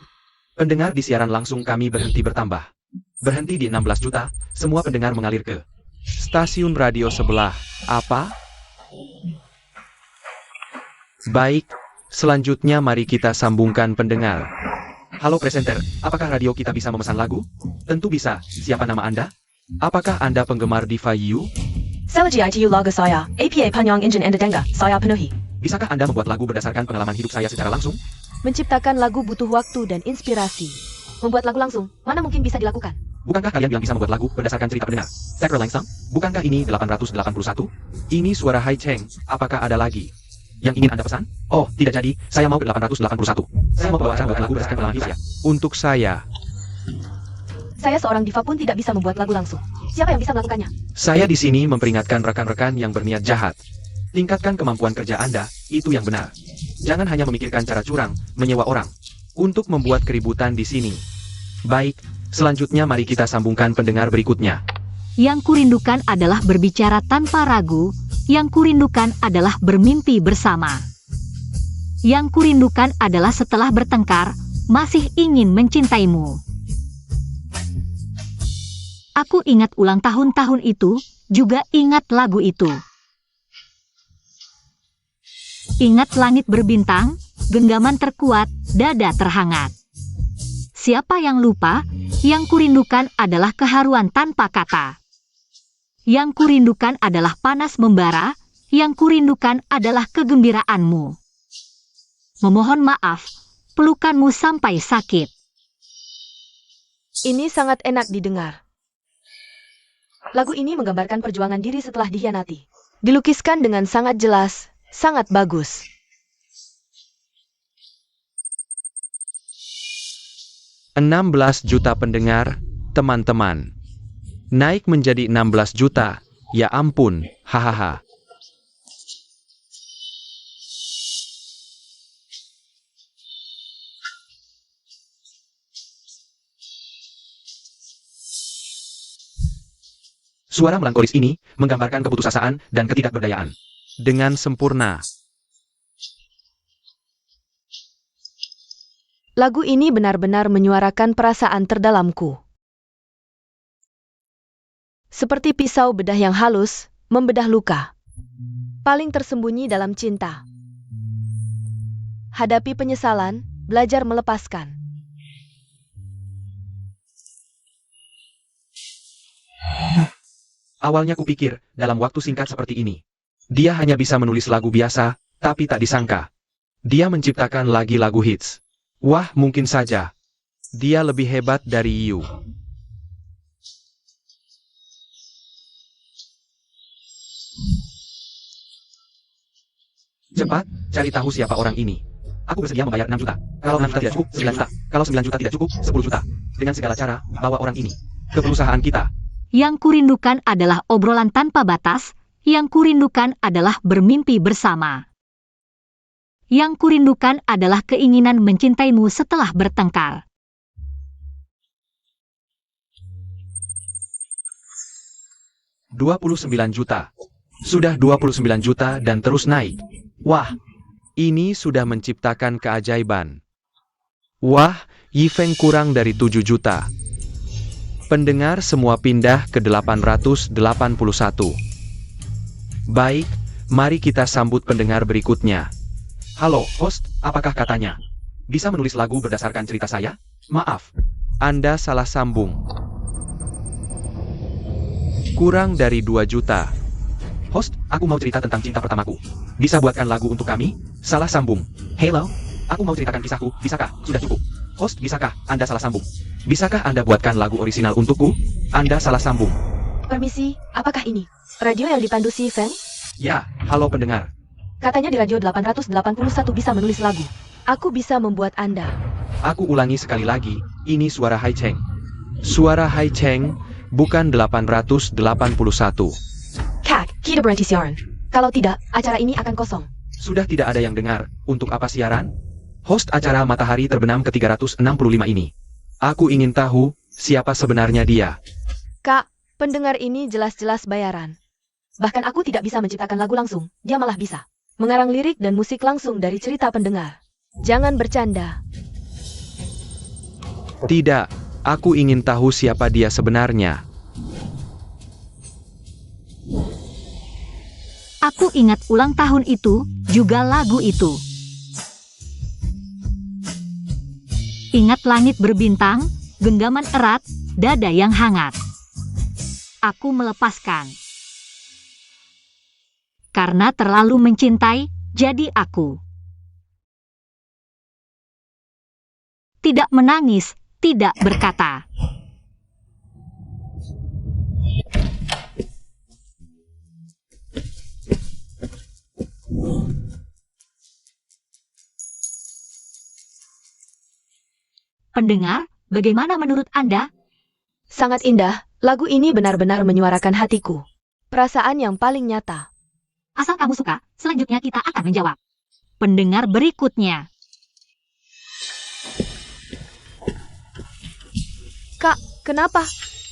Pendengar di siaran langsung kami berhenti bertambah. Berhenti di 16 juta, semua pendengar mengalir ke stasiun radio sebelah. Apa? Baik, selanjutnya mari kita sambungkan pendengar. Halo presenter, apakah radio kita bisa memesan lagu? Tentu bisa. Siapa nama Anda? Apakah Anda penggemar Diva Yu? Selaji ITU lagu saya, APA Panyang Engine Anda Denga, saya penuhi. Bisakah Anda membuat lagu berdasarkan pengalaman hidup saya secara langsung? Menciptakan lagu butuh waktu dan inspirasi. Membuat lagu langsung, mana mungkin bisa dilakukan? Bukankah kalian bilang bisa membuat lagu berdasarkan cerita pendengar? Sacred Langsung? Bukankah ini 881? Ini suara Hai Cheng, apakah ada lagi yang ingin Anda pesan? Oh, tidak jadi, saya mau 881. Saya mau bawa acara buat lagu berdasarkan pengalaman hidup saya. Untuk saya Seorang diva pun tidak bisa membuat lagu langsung. Siapa yang bisa melakukannya? Saya di sini memperingatkan rekan-rekan yang berniat jahat. Tingkatkan kemampuan kerja Anda, itu yang benar. Jangan hanya memikirkan cara curang, menyewa orang, untuk membuat keributan di sini. Baik, selanjutnya mari kita sambungkan pendengar berikutnya. Yang kurindukan adalah berbicara tanpa ragu, yang kurindukan adalah bermimpi bersama. Yang kurindukan adalah setelah bertengkar, masih ingin mencintaimu. Aku ingat ulang tahun-tahun itu, juga ingat lagu itu. Ingat langit berbintang, genggaman terkuat, dada terhangat. Siapa yang lupa? Yang kurindukan adalah keharuan tanpa kata. Yang kurindukan adalah panas membara, yang kurindukan adalah kegembiraanmu. Memohon maaf, pelukanmu sampai sakit. Ini sangat enak didengar. Lagu ini menggambarkan perjuangan diri setelah dikhianati. Dilukiskan dengan sangat jelas, sangat bagus. $16 juta pendengar, teman-teman. Naik menjadi 16 juta, ya ampun, hahaha. Suara melankolis ini menggambarkan keputusasaan dan ketidakberdayaan. Dengan sempurna. Lagu ini benar-benar menyuarakan perasaan terdalamku. Seperti pisau bedah yang halus, membedah luka. Paling tersembunyi dalam cinta. Hadapi penyesalan, belajar melepaskan. Awalnya kupikir, dalam waktu singkat seperti ini, dia hanya bisa menulis lagu biasa, tapi tak disangka. Dia menciptakan lagi lagu hits. Wah, mungkin saja. Dia lebih hebat dari Yu. Cepat, cari tahu siapa orang ini. Aku bersedia membayar 6 juta. Kalau 6 juta tidak cukup, 9 juta. Kalau 9 juta tidak cukup, 10 juta. Dengan segala cara, bawa orang ini ke perusahaan kita. Yang kurindukan adalah obrolan tanpa batas, yang kurindukan adalah bermimpi bersama. Yang kurindukan adalah keinginan mencintaimu setelah bertengkar. $29 juta. Sudah 29 juta dan terus naik. Wah, ini sudah menciptakan keajaiban. Wah, Yifeng kurang dari 7 juta. Pendengar semua pindah ke 881. Baik, mari kita sambut pendengar berikutnya. Halo, host, apakah katanya? Bisa menulis lagu berdasarkan cerita saya? Maaf, Anda salah sambung. Kurang dari 2 juta. Host, aku mau cerita tentang cinta pertamaku. Bisa buatkan lagu untuk kami? Salah sambung. Hello, aku mau ceritakan kisahku, bisakah? Sudah cukup. Host, bisakah? Anda salah sambung. Bisakah Anda buatkan lagu orisinal untukku? Anda salah sambung. Permisi, apakah ini radio yang dipandu si Feng? Ya, halo pendengar. Katanya di radio 881 bisa menulis lagu. Aku bisa membuat Anda. Aku ulangi sekali lagi, ini suara Hai Cheng. Suara Hai Cheng, bukan 881. Kak, kita berhenti siaran. Kalau tidak, acara ini akan kosong. Sudah tidak ada yang dengar, untuk apa siaran? Host acara Matahari Terbenam ke-365 ini. Aku ingin tahu, siapa sebenarnya dia? Kak, pendengar ini jelas-jelas bayaran. Bahkan aku tidak bisa menciptakan lagu langsung, dia malah bisa mengarang lirik dan musik langsung dari cerita pendengar. Jangan bercanda. Tidak, aku ingin tahu siapa dia sebenarnya. Aku ingat ulang tahun itu, juga lagu itu. Ingat langit berbintang, genggaman erat, dada yang hangat. Aku melepaskan. Karena terlalu mencintai, jadi aku. Tidak menangis, tidak berkata. Pendengar, bagaimana menurut Anda? Sangat indah, lagu ini benar-benar menyuarakan hatiku. Perasaan yang paling nyata. Asal kamu suka, selanjutnya kita akan menjawab. Pendengar berikutnya. Kak, kenapa?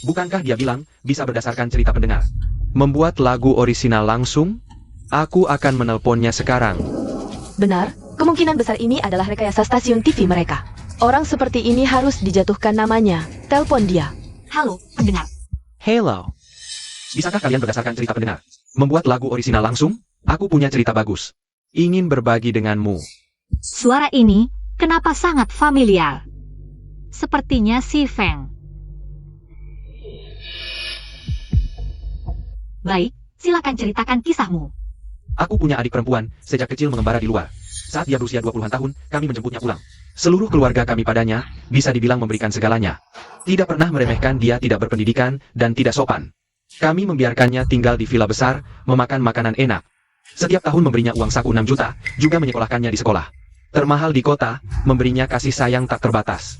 Bukankah dia bilang, bisa berdasarkan cerita pendengar? Membuat lagu orisinal langsung? Aku akan menelponnya sekarang. Benar, kemungkinan besar ini adalah rekayasa stasiun TV mereka. Orang seperti ini harus dijatuhkan namanya. Telepon dia. Halo, pendengar. Hello. Bisakah kalian berdasarkan cerita pendengar? Membuat lagu orisinal langsung? Aku punya cerita bagus. Ingin berbagi denganmu. Suara ini, kenapa sangat familiar? Sepertinya si Feng. Baik, silakan ceritakan kisahmu. Aku punya adik perempuan, sejak kecil mengembara di luar. Saat dia berusia 20-an tahun, kami menjemputnya pulang. Seluruh keluarga kami padanya, bisa dibilang memberikan segalanya. Tidak pernah meremehkan dia tidak berpendidikan, dan tidak sopan. Kami membiarkannya tinggal di villa besar, memakan makanan enak. Setiap tahun memberinya uang saku 6 juta, juga menyekolahkannya di sekolah. Termahal di kota, memberinya kasih sayang tak terbatas.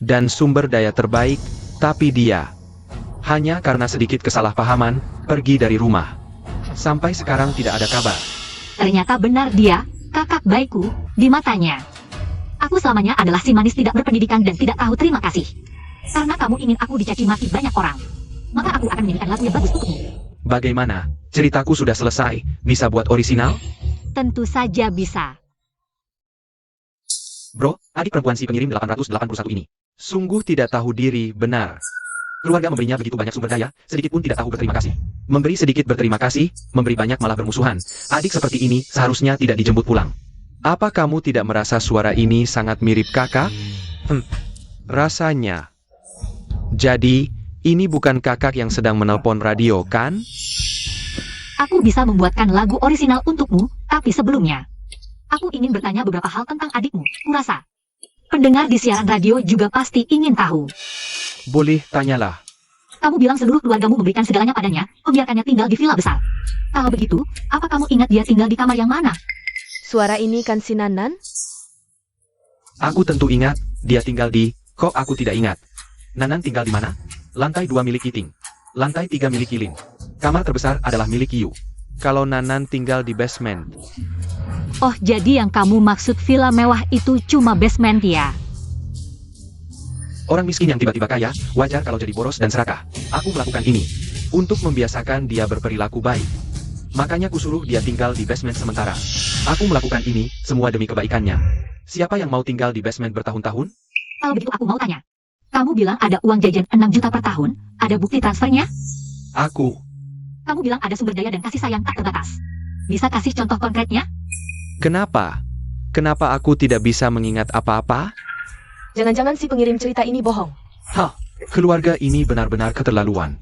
Dan sumber daya terbaik, tapi dia, hanya karena sedikit kesalahpahaman, pergi dari rumah. Sampai sekarang tidak ada kabar. Ternyata benar dia, kakak baikku, di matanya. Aku selamanya adalah si manis tidak berpendidikan dan tidak tahu terima kasih. Karena kamu ingin aku dicaci maki banyak orang, maka aku akan menyanyikan lagu yang bagus untukmu. Bagaimana? Ceritaku sudah selesai, bisa buat orisinal? Tentu saja bisa. Bro, adik perempuan si pengirim 881 ini. Sungguh tidak tahu diri, benar. Keluarga memberinya begitu banyak sumber daya, sedikit pun tidak tahu berterima kasih. Memberi sedikit berterima kasih, memberi banyak malah bermusuhan. Adik seperti ini seharusnya tidak dijemput pulang. Apa kamu tidak merasa suara ini sangat mirip kakak? Rasanya. Jadi, ini bukan kakak yang sedang menelpon radio, kan? Aku bisa membuatkan lagu orisinal untukmu, tapi sebelumnya, aku ingin bertanya beberapa hal tentang adikmu, kurasa. Pendengar di siaran radio juga pasti ingin tahu. Boleh, tanyalah. Kamu bilang seluruh keluargamu memberikan segalanya padanya, membiarkannya tinggal di villa besar. Kalau begitu, apa kamu ingat dia tinggal di kamar yang mana? Suara ini kan si Nanan? Aku tentu ingat, dia tinggal di... Kok aku tidak ingat? Nanan tinggal di mana? Lantai 2 milik Kiting. Lantai 3 milik Kilin. Kamar terbesar adalah milik Yu. Kalau Nanan tinggal di basement. Oh, jadi yang kamu maksud villa mewah itu cuma basement ya? Orang miskin yang tiba-tiba kaya, wajar kalau jadi boros dan serakah. Aku melakukan ini untuk membiasakan dia berperilaku baik. Makanya kusuruh dia tinggal di basement sementara. Aku melakukan ini semua demi kebaikannya. Siapa yang mau tinggal di basement bertahun-tahun? Kalau begitu aku mau tanya. Kamu bilang ada uang jajan 6 juta per tahun, ada bukti transfernya? Kamu bilang ada sumber daya dan kasih sayang tak terbatas. Bisa kasih contoh konkretnya? Kenapa? Kenapa aku tidak bisa mengingat apa-apa? Jangan-jangan si pengirim cerita ini bohong. Hah, keluarga ini benar-benar keterlaluan.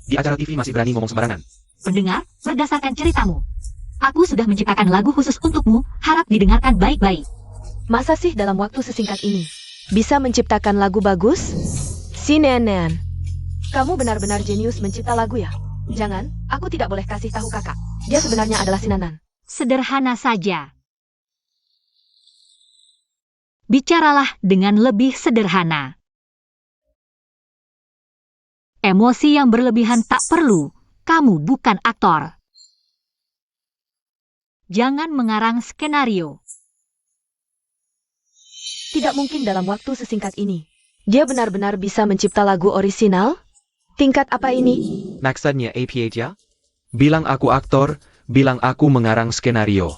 Di acara TV masih berani ngomong sembarangan. Pendengar, berdasarkan ceritamu, aku sudah menciptakan lagu khusus untukmu, harap didengarkan baik-baik. Masa sih dalam waktu sesingkat ini bisa menciptakan lagu bagus? Si Nenek, kamu benar-benar jenius mencipta lagu ya? Jangan, aku tidak boleh kasih tahu kakak. Dia sebenarnya adalah si Nanan. Sederhana saja. Bicaralah dengan lebih sederhana. Emosi yang berlebihan tak perlu. Kamu bukan aktor. Jangan mengarang skenario. Tidak mungkin dalam waktu sesingkat ini. Dia benar-benar bisa mencipta lagu orisinal? Tingkat apa ini? Maksudnya apa aja? Bilang aku aktor, bilang aku mengarang skenario.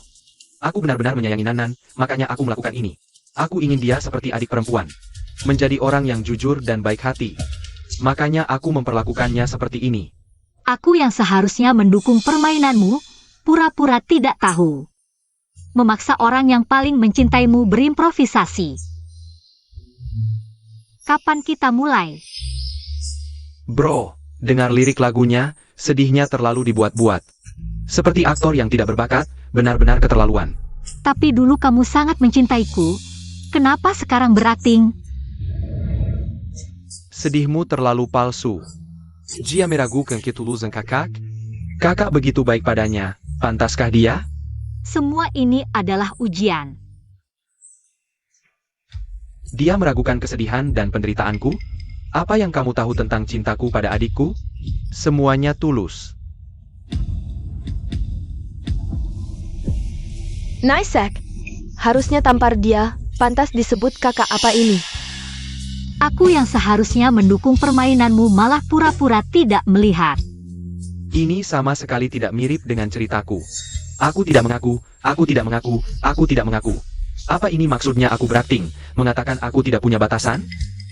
Aku benar-benar menyayangi Nanan, makanya aku melakukan ini. Aku ingin dia seperti adik perempuan. Menjadi orang yang jujur dan baik hati. Makanya aku memperlakukannya seperti ini. Aku yang seharusnya mendukung permainanmu, pura-pura tidak tahu. Memaksa orang yang paling mencintaimu berimprovisasi. Kapan kita mulai? Bro, dengar lirik lagunya, sedihnya terlalu dibuat-buat. Seperti aktor yang tidak berbakat, benar-benar keterlaluan. Tapi dulu kamu sangat mencintaiku. Kenapa sekarang berakting? Sedihmu terlalu palsu. Dia meragukan ketulusan kakak? Kakak begitu baik padanya, pantaskah dia? Semua ini adalah ujian. Dia meragukan kesedihan dan penderitaanku? Apa yang kamu tahu tentang cintaku pada adikku? Semuanya tulus. Nice, Zack. Harusnya tampar dia, pantas disebut kakak apa ini? Aku yang seharusnya mendukung permainanmu malah pura-pura tidak melihat. Ini sama sekali tidak mirip dengan ceritaku. Aku tidak mengaku, aku tidak mengaku, aku tidak mengaku. Apa ini maksudnya aku berakting, mengatakan aku tidak punya batasan?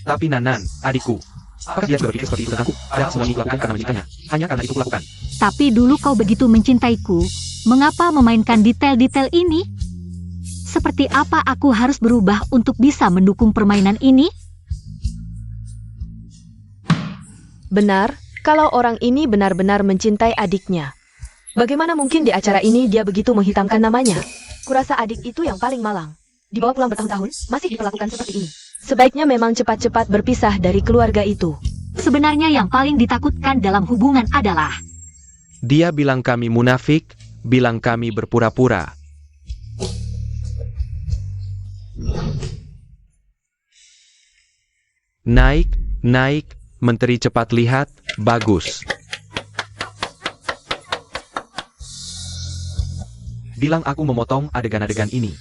Tapi Nanan, adikku, apakah dia juga berpikir seperti itu tentangku? Padahal semua ini kulakukan karena mencintainya. Hanya karena itu kulakukan. Tapi dulu kau begitu mencintaiku, mengapa memainkan detail-detail ini? Seperti apa aku harus berubah untuk bisa mendukung permainan ini? Benar, kalau orang ini benar-benar mencintai adiknya. Bagaimana mungkin di acara ini dia begitu menghitamkan namanya? Kurasa adik itu yang paling malang. Dibawa pulang bertahun-tahun, masih diperlakukan seperti ini. Sebaiknya memang cepat-cepat berpisah dari keluarga itu. Sebenarnya yang paling ditakutkan dalam hubungan adalah Dia bilang kami munafik, bilang kami berpura-pura. Naik, naik, Menteri cepat lihat, bagus. Bilang aku memotong adegan-adegan ini.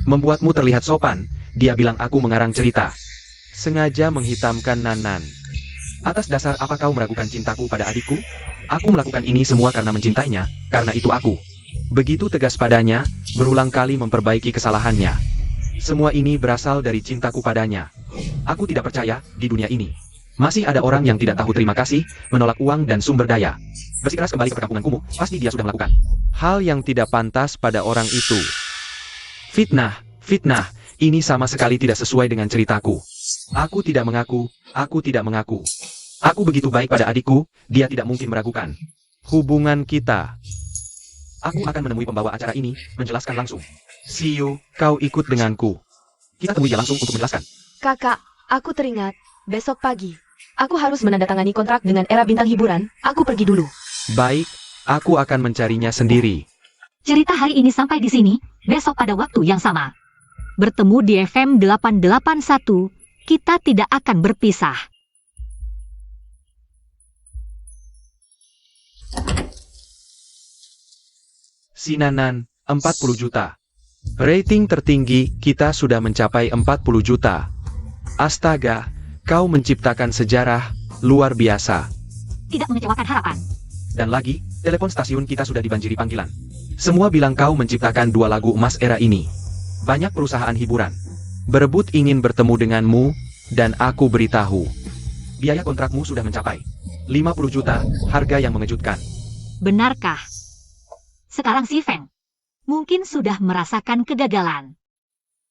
Membuatmu terlihat sopan, dia bilang aku mengarang cerita. Sengaja menghitamkan Nanan. Atas dasar apa kau meragukan cintaku pada adikku? Aku melakukan ini semua karena mencintainya, karena itu aku. Begitu tegas padanya, berulang kali memperbaiki kesalahannya. Semua ini berasal dari cintaku padanya. Aku tidak percaya, di dunia ini masih ada orang yang tidak tahu terima kasih, menolak uang dan sumber daya. Bersikeras kembali ke perkampungan kumuh, pasti dia sudah melakukan hal yang tidak pantas pada orang itu. Fitnah, fitnah, ini sama sekali tidak sesuai dengan ceritaku. Aku tidak mengaku, aku tidak mengaku. Aku begitu baik pada adikku, dia tidak mungkin meragukan hubungan kita. Aku akan menemui pembawa acara ini, menjelaskan langsung. See you, kau ikut denganku. Kita temui dia langsung untuk menjelaskan. Kakak, aku teringat, besok pagi. Aku harus menandatangani kontrak dengan era bintang hiburan, aku pergi dulu. Baik, aku akan mencarinya sendiri. cerita hari ini sampai di sini, besok pada waktu yang sama. Bertemu di FM 881, kita tidak akan berpisah. Si Nanan, 40 juta. Rating tertinggi, kita sudah mencapai 40 juta. Astaga, kau menciptakan sejarah, luar biasa. Tidak mengecewakan harapan. Dan lagi, telepon stasiun kita sudah dibanjiri panggilan. Semua bilang kau menciptakan 2 lagu emas era ini. Banyak perusahaan hiburan berebut ingin bertemu denganmu, dan aku beritahu. Biaya kontrakmu sudah mencapai 50 juta, harga yang mengejutkan. Benarkah? Sekarang si Feng mungkin sudah merasakan kegagalan.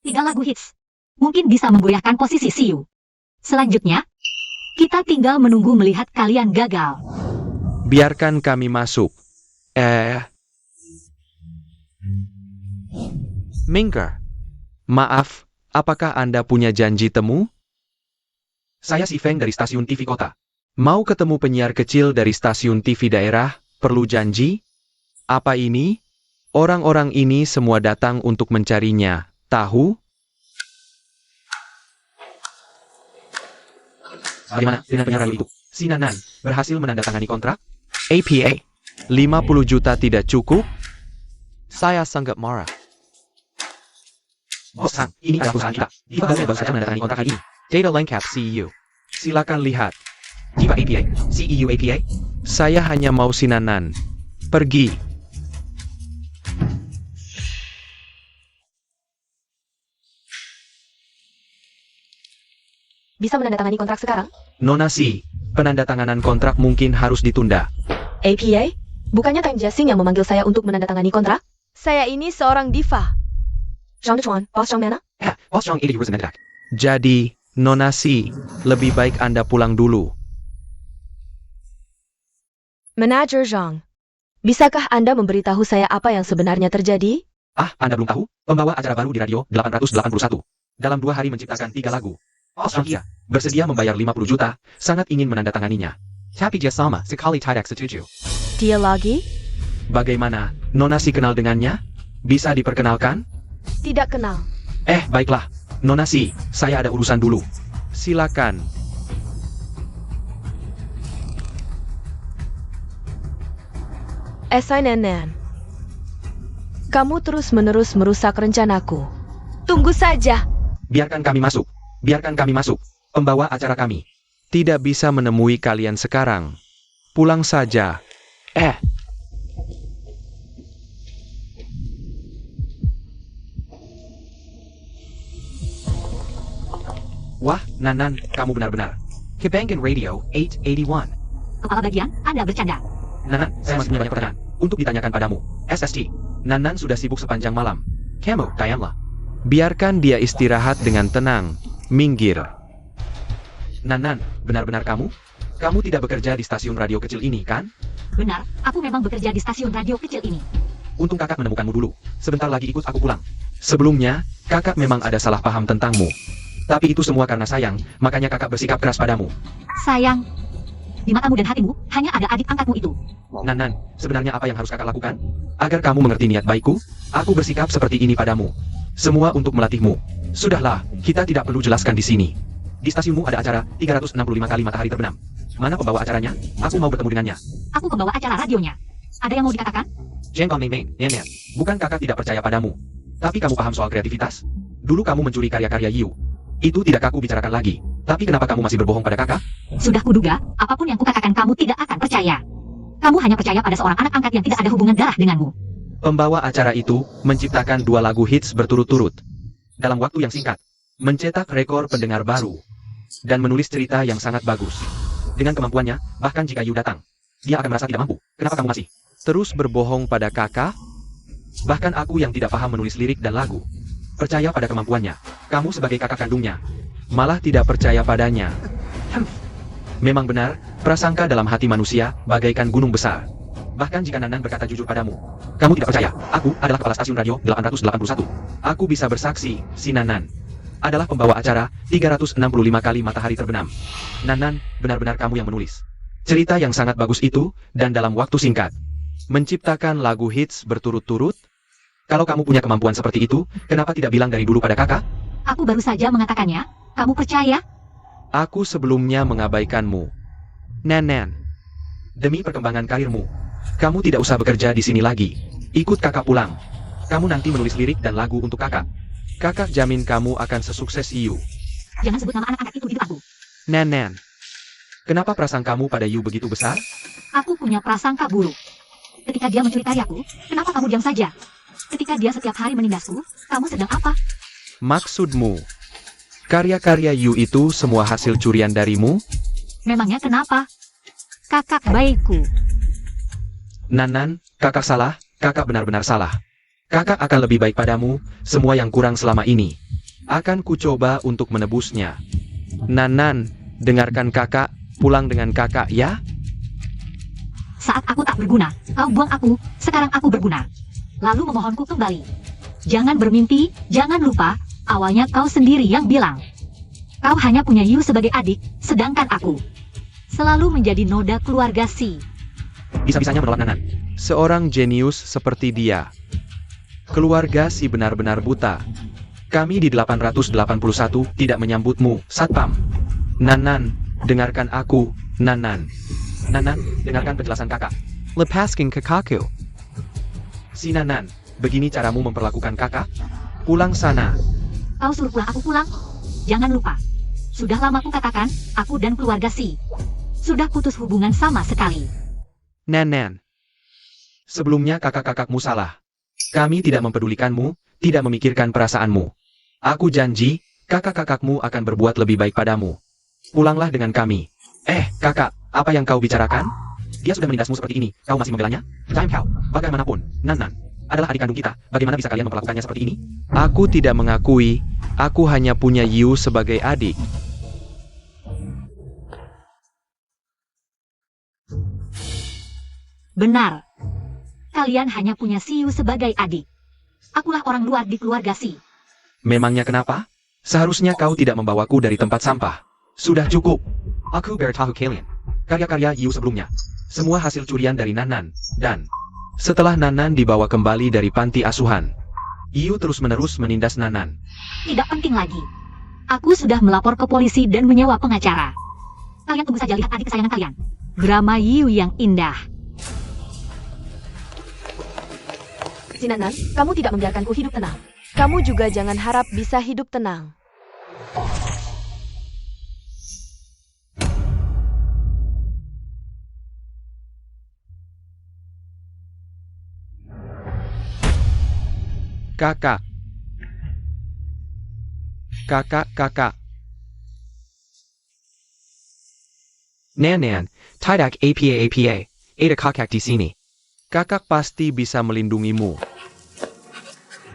3 lagu hits. Mungkin bisa menggoyahkan posisi Siu. Selanjutnya, kita tinggal menunggu melihat kalian gagal. Biarkan kami masuk. Minker. Maaf, apakah Anda punya janji temu? Saya si Feng dari stasiun TV kota. Mau ketemu penyiar kecil dari stasiun TV daerah, perlu janji? Apa ini? Orang-orang ini semua datang untuk mencarinya, tahu? Bagaimana dengan penyiar radio itu? Si Nanan berhasil menandatangani kontrak? APA. 50 juta tidak cukup? Saya sangat marah. Bos Sang, ini adalah perusahaan kita. Kita baru saja menandatangani kontrak hari ini. Data lengkap CEU. Silakan lihat. Jiwa APA, CEU APA. Saya hanya mau si Nanan. Pergi. Bisa menandatangani kontrak sekarang? Nona Si, penandatanganan kontrak mungkin harus ditunda. APA? Bukannya Time Jasing yang memanggil saya untuk menandatangani kontrak? Saya ini seorang diva. Zhang Dechuan, Bos Zhang mana? Bos Chong 80 euros mendadak. Jadi, Nona Si, lebih baik Anda pulang dulu. Manager Zhang. Bisakah Anda memberitahu saya apa yang sebenarnya terjadi? Anda belum tahu? Pembawa acara baru di radio 881. Dalam 2 hari menciptakan 3 lagu. Bos Chong iya, bersedia membayar 50 juta, sangat ingin menandatanganinya. Tapi dia sama, sekali tidak setuju. Dia lagi? Bagaimana? Nona Si kenal dengannya? Bisa diperkenalkan? Tidak kenal. Baiklah. Nona Si, saya ada urusan dulu. Silakan. SNNN. Kamu terus-menerus merusak rencanaku. Tunggu saja. Biarkan kami masuk. Biarkan kami masuk. Pembawa acara kami. Tidak bisa menemui kalian sekarang. Pulang saja. Wah, Nanan, kamu benar-benar. Kebanggan Radio 881. Kepala bagian, Anda bercanda. Nanan, saya masih punya banyak pertanyaan untuk ditanyakan padamu. SST. Nanan sudah sibuk sepanjang malam. Kamu, Diana. Biarkan dia istirahat dengan tenang. Minggir. Nanan, benar-benar kamu? Kamu tidak bekerja di stasiun radio kecil ini, kan? Benar, aku memang bekerja di stasiun radio kecil ini. Untung kakak menemukanmu dulu. Sebentar lagi ikut aku pulang. Sebelumnya, kakak memang ada salah paham tentangmu. Tapi itu semua karena sayang, makanya kakak bersikap keras padamu. Sayang. Di matamu dan hatimu, hanya ada adik angkatmu itu. Nanan, sebenarnya apa yang harus kakak lakukan? Agar kamu mengerti niat baikku, aku bersikap seperti ini padamu. Semua untuk melatihmu. Sudahlah, kita tidak perlu jelaskan di sini. Di stasiunmu ada acara 365 kali matahari terbenam. Mana pembawa acaranya? Aku mau bertemu dengannya. Aku pembawa acara radionya. Ada yang mau dikatakan? Jengkol Meng Nenek. Bukan kakak tidak percaya padamu. Tapi kamu paham soal kreativitas? Dulu kamu mencuri karya-karya Yiu. Itu tidak aku bicarakan lagi. Tapi kenapa kamu masih berbohong pada kakak? Sudah kuduga, apapun yang kukatakan kamu tidak akan percaya. Kamu hanya percaya pada seorang anak angkat yang tidak ada hubungan darah denganmu. Pembawa acara itu menciptakan 2 lagu hits berturut-turut. Dalam waktu yang singkat. Mencetak rekor pendengar baru. Dan menulis cerita yang sangat bagus. Dengan kemampuannya, bahkan jika Yu datang, dia akan merasa tidak mampu. Kenapa kamu masih terus berbohong pada kakak? Bahkan aku yang tidak paham menulis lirik dan lagu. Percaya pada kemampuannya. Kamu sebagai kakak kandungnya. Malah tidak percaya padanya. Memang benar, prasangka dalam hati manusia bagaikan gunung besar. Bahkan jika Nanan berkata jujur padamu, kamu tidak percaya, aku adalah kepala stasiun radio 881. Aku bisa bersaksi, si Nanan adalah pembawa acara 365 kali matahari terbenam. Nanan, benar-benar kamu yang menulis cerita yang sangat bagus itu, dan dalam waktu singkat menciptakan lagu hits berturut-turut. Kalau kamu punya kemampuan seperti itu, kenapa tidak bilang dari dulu pada kakak? Aku baru saja mengatakannya. Kamu percaya? Aku sebelumnya mengabaikanmu, Nanan. Demi perkembangan karirmu, kamu tidak usah bekerja di sini lagi. Ikut kakak pulang. Kamu nanti menulis lirik dan lagu untuk kakak. Kakak jamin kamu akan sesukses Yu. Jangan sebut nama anak-anak itu di depanku. Nanan. Kenapa prasangkamu pada Yu begitu besar? Aku punya prasangka buruk. Ketika dia mencuri karyaku, kenapa kamu diam saja? Ketika dia setiap hari menindasku, kamu sedang apa? Maksudmu, karya-karya Yu itu semua hasil curian darimu? Memangnya kenapa? Kakak baikku. Nanan, kakak salah, kakak benar-benar salah. Kakak akan lebih baik padamu, semua yang kurang selama ini. Akan kucoba untuk menebusnya. Nan, dengarkan kakak, pulang dengan kakak ya? Saat aku tak berguna, kau buang aku, sekarang aku berguna. Lalu memohonku kembali. Jangan bermimpi, jangan lupa, awalnya kau sendiri yang bilang. Kau hanya punya Yu sebagai adik, sedangkan aku selalu menjadi noda keluarga Si. Bisa-bisanya menolak Nanan. Seorang jenius seperti dia. Keluarga Si benar-benar buta. Kami di 881 tidak menyambutmu, Satpam. Nan, dengarkan aku, Nan. Nanan, dengarkan penjelasan kakak. Lepaskan kakakku. Si Nanan, begini caramu memperlakukan kakak? Pulang sana. Kau suruh pulang aku pulang? Jangan lupa. Sudah lama ku katakan, aku dan keluarga Si sudah putus hubungan sama sekali. Nan. Sebelumnya kakak-kakakmu salah. Kami tidak mempedulikanmu, tidak memikirkan perasaanmu. Aku janji, kakak-kakakmu akan berbuat lebih baik padamu. Pulanglah dengan kami. Kakak, apa yang kau bicarakan? Dia sudah menindasmu seperti ini, kau masih membelanya? Time kau, bagaimanapun, Nanan adalah adik kandung kita, bagaimana bisa kalian memperlakukannya seperti ini? Aku tidak mengakui, aku hanya punya Yu sebagai adik. Benar. Kalian hanya punya Si Yu sebagai adik. Akulah orang luar di keluarga Si. Memangnya kenapa? Seharusnya kau tidak membawaku dari tempat sampah. Sudah cukup. Aku bertahu kalian. Karya-karya Yu sebelumnya. Semua hasil curian dari Nanan, dan Setelah Nanan dibawa kembali dari panti asuhan, Yu terus-menerus menindas Nanan. Tidak penting lagi. Aku sudah melapor ke polisi dan menyewa pengacara. Kalian tunggu saja lihat adik kesayangan kalian. Drama Yu yang indah. Si Nanan, kamu tidak membiarkanku hidup tenang. Kamu juga jangan harap bisa hidup tenang. kakak. Nan, tidak apa. Ada kakak di sini. Kakak pasti bisa melindungimu.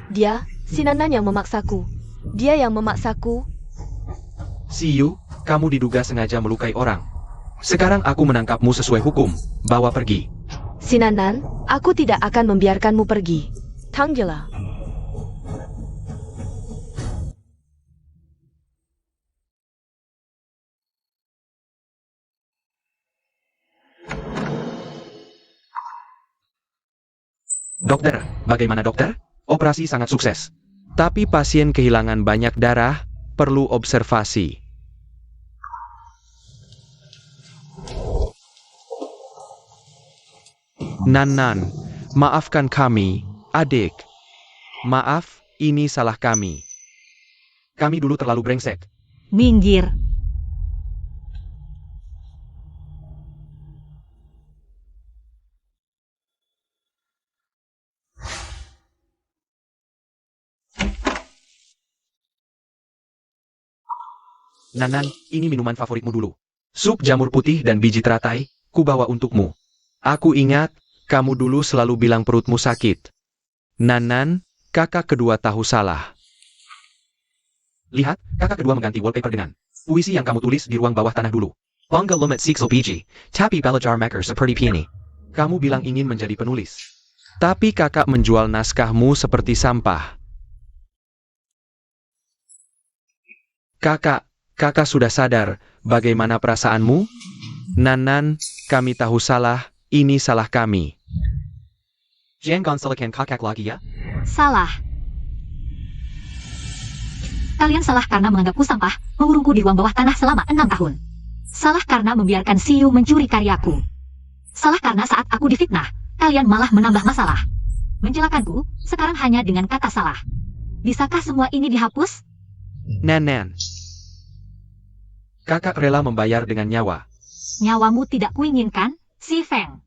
Dia, si Nanan yang memaksaku. Dia yang memaksaku. Si Yu, kamu diduga sengaja melukai orang. Sekarang aku menangkapmu sesuai hukum. Bawa pergi. Si Nanan, aku tidak akan membiarkanmu pergi. Tangjela. Dokter, bagaimana dokter? Operasi sangat sukses. Tapi pasien kehilangan banyak darah, perlu observasi. Nan, maafkan kami, adik. Maaf, ini salah kami. Kami dulu terlalu brengsek. Minggir. Nanan, ini minuman favoritmu dulu. Sup jamur putih dan biji teratai, ku bawa untukmu. Aku ingat, kamu dulu selalu bilang perutmu sakit. Nanan, kakak kedua tahu salah. Lihat, kakak kedua mengganti wallpaper dengan puisi yang kamu tulis di ruang bawah tanah dulu. Bangga lumet siksel biji, tapi belajar maker seperti piani. Kamu bilang ingin menjadi penulis. Tapi kakak menjual naskahmu seperti sampah. Kakak sudah sadar, bagaimana perasaanmu? Nanan, kami tahu salah, ini salah kami. Jangan salahkan kakak lagi ya. Salah. Kalian salah karena menganggapku sampah, mengurungku di ruang bawah tanah selama 6 tahun. Salah karena membiarkan Si Yu mencuri karyaku. Salah karena saat aku difitnah, kalian malah menambah masalah. Menjelakanku, sekarang hanya dengan kata salah. Bisakah semua ini dihapus? Nanan, Kakak rela membayar dengan nyawa. Nyawamu tidak kuinginkan, Si Feng.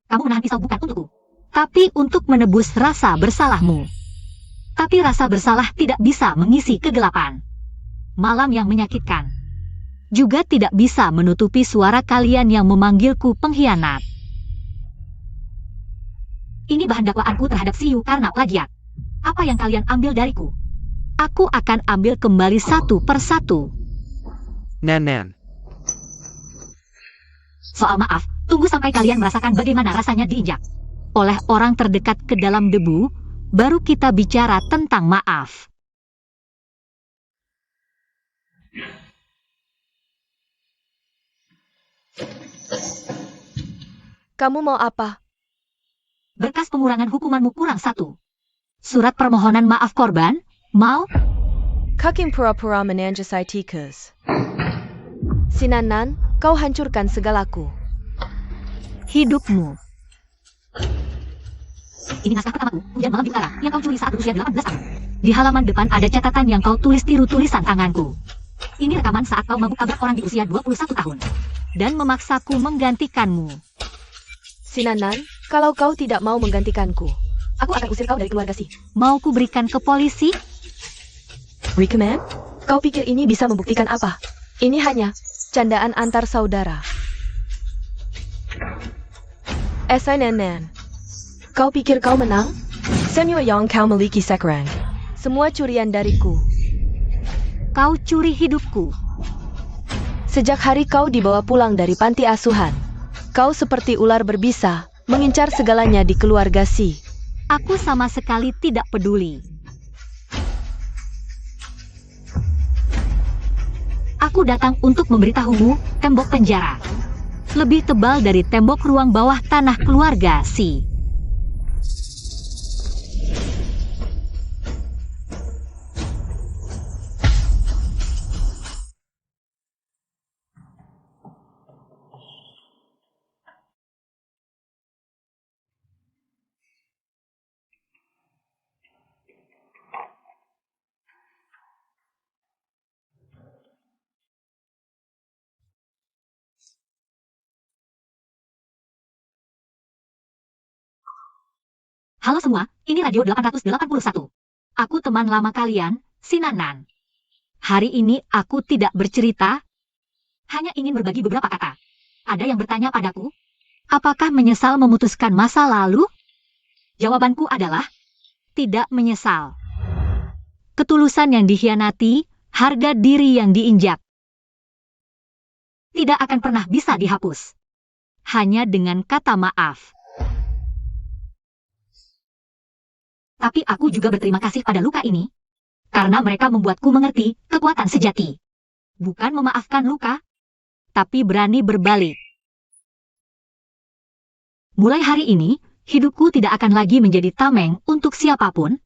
Kamu menahan pisau bukan untukku, tapi untuk menebus rasa bersalahmu. Tapi rasa bersalah tidak bisa mengisi kegelapan. Malam yang menyakitkan juga tidak bisa menutupi suara kalian yang memanggilku pengkhianat. Ini bahan dakwaanku terhadap Si Yu karena plagiat. Apa yang kalian ambil dariku? Aku akan ambil kembali satu persatu. Nan. Soal maaf, tunggu sampai kalian merasakan bagaimana rasanya diinjak oleh orang terdekat ke dalam debu, baru kita bicara tentang maaf. Kamu mau apa? Berkas pengurangan hukumanmu kurang 1. Surat permohonan maaf korban, mau? Kaking pura-pura menanjasai tikus. Sinanan, kau hancurkan segalaku. Hidupmu. Ini naskah pertamaku, Hujan Malam di Utara, yang kau curi saat berusia 18 tahun. Di halaman depan ada catatan yang kau tulis tiru tulisan tanganku. Ini rekaman saat kau mabuk tabrak orang di usia 21 tahun. Dan memaksaku menggantikanmu. Sinanan, kalau kau tidak mau menggantikanku, aku akan usir kau dari keluarga Si. Mau ku berikan ke polisi? Recommend? Kau pikir ini bisa membuktikan apa? Ini hanya candaan antar saudara. SNNN. Kau pikir kau menang? Senyo yang kau miliki sekarang. Semua curian dariku. Kau curi hidupku. Sejak hari kau dibawa pulang dari panti asuhan, kau seperti ular berbisa, mengincar segalanya di keluarga Si. Aku sama sekali tidak peduli. Aku datang untuk memberitahumu, tembok penjara lebih tebal dari tembok ruang bawah tanah keluarga Si. Halo semua, ini Radio 881. Aku teman lama kalian, Sinanan. Hari ini aku tidak bercerita, hanya ingin berbagi beberapa kata. Ada yang bertanya padaku, apakah menyesal memutuskan masa lalu? Jawabanku adalah, tidak menyesal. Ketulusan yang dikhianati, harga diri yang diinjak, tidak akan pernah bisa dihapus. Hanya dengan kata maaf. Tapi aku juga berterima kasih pada luka ini, karena mereka membuatku mengerti kekuatan sejati. Bukan memaafkan luka, tapi berani berbalik. Mulai hari ini, hidupku tidak akan lagi menjadi tameng untuk siapapun,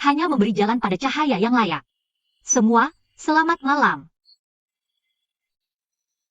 hanya memberi jalan pada cahaya yang layak. Semua, selamat malam.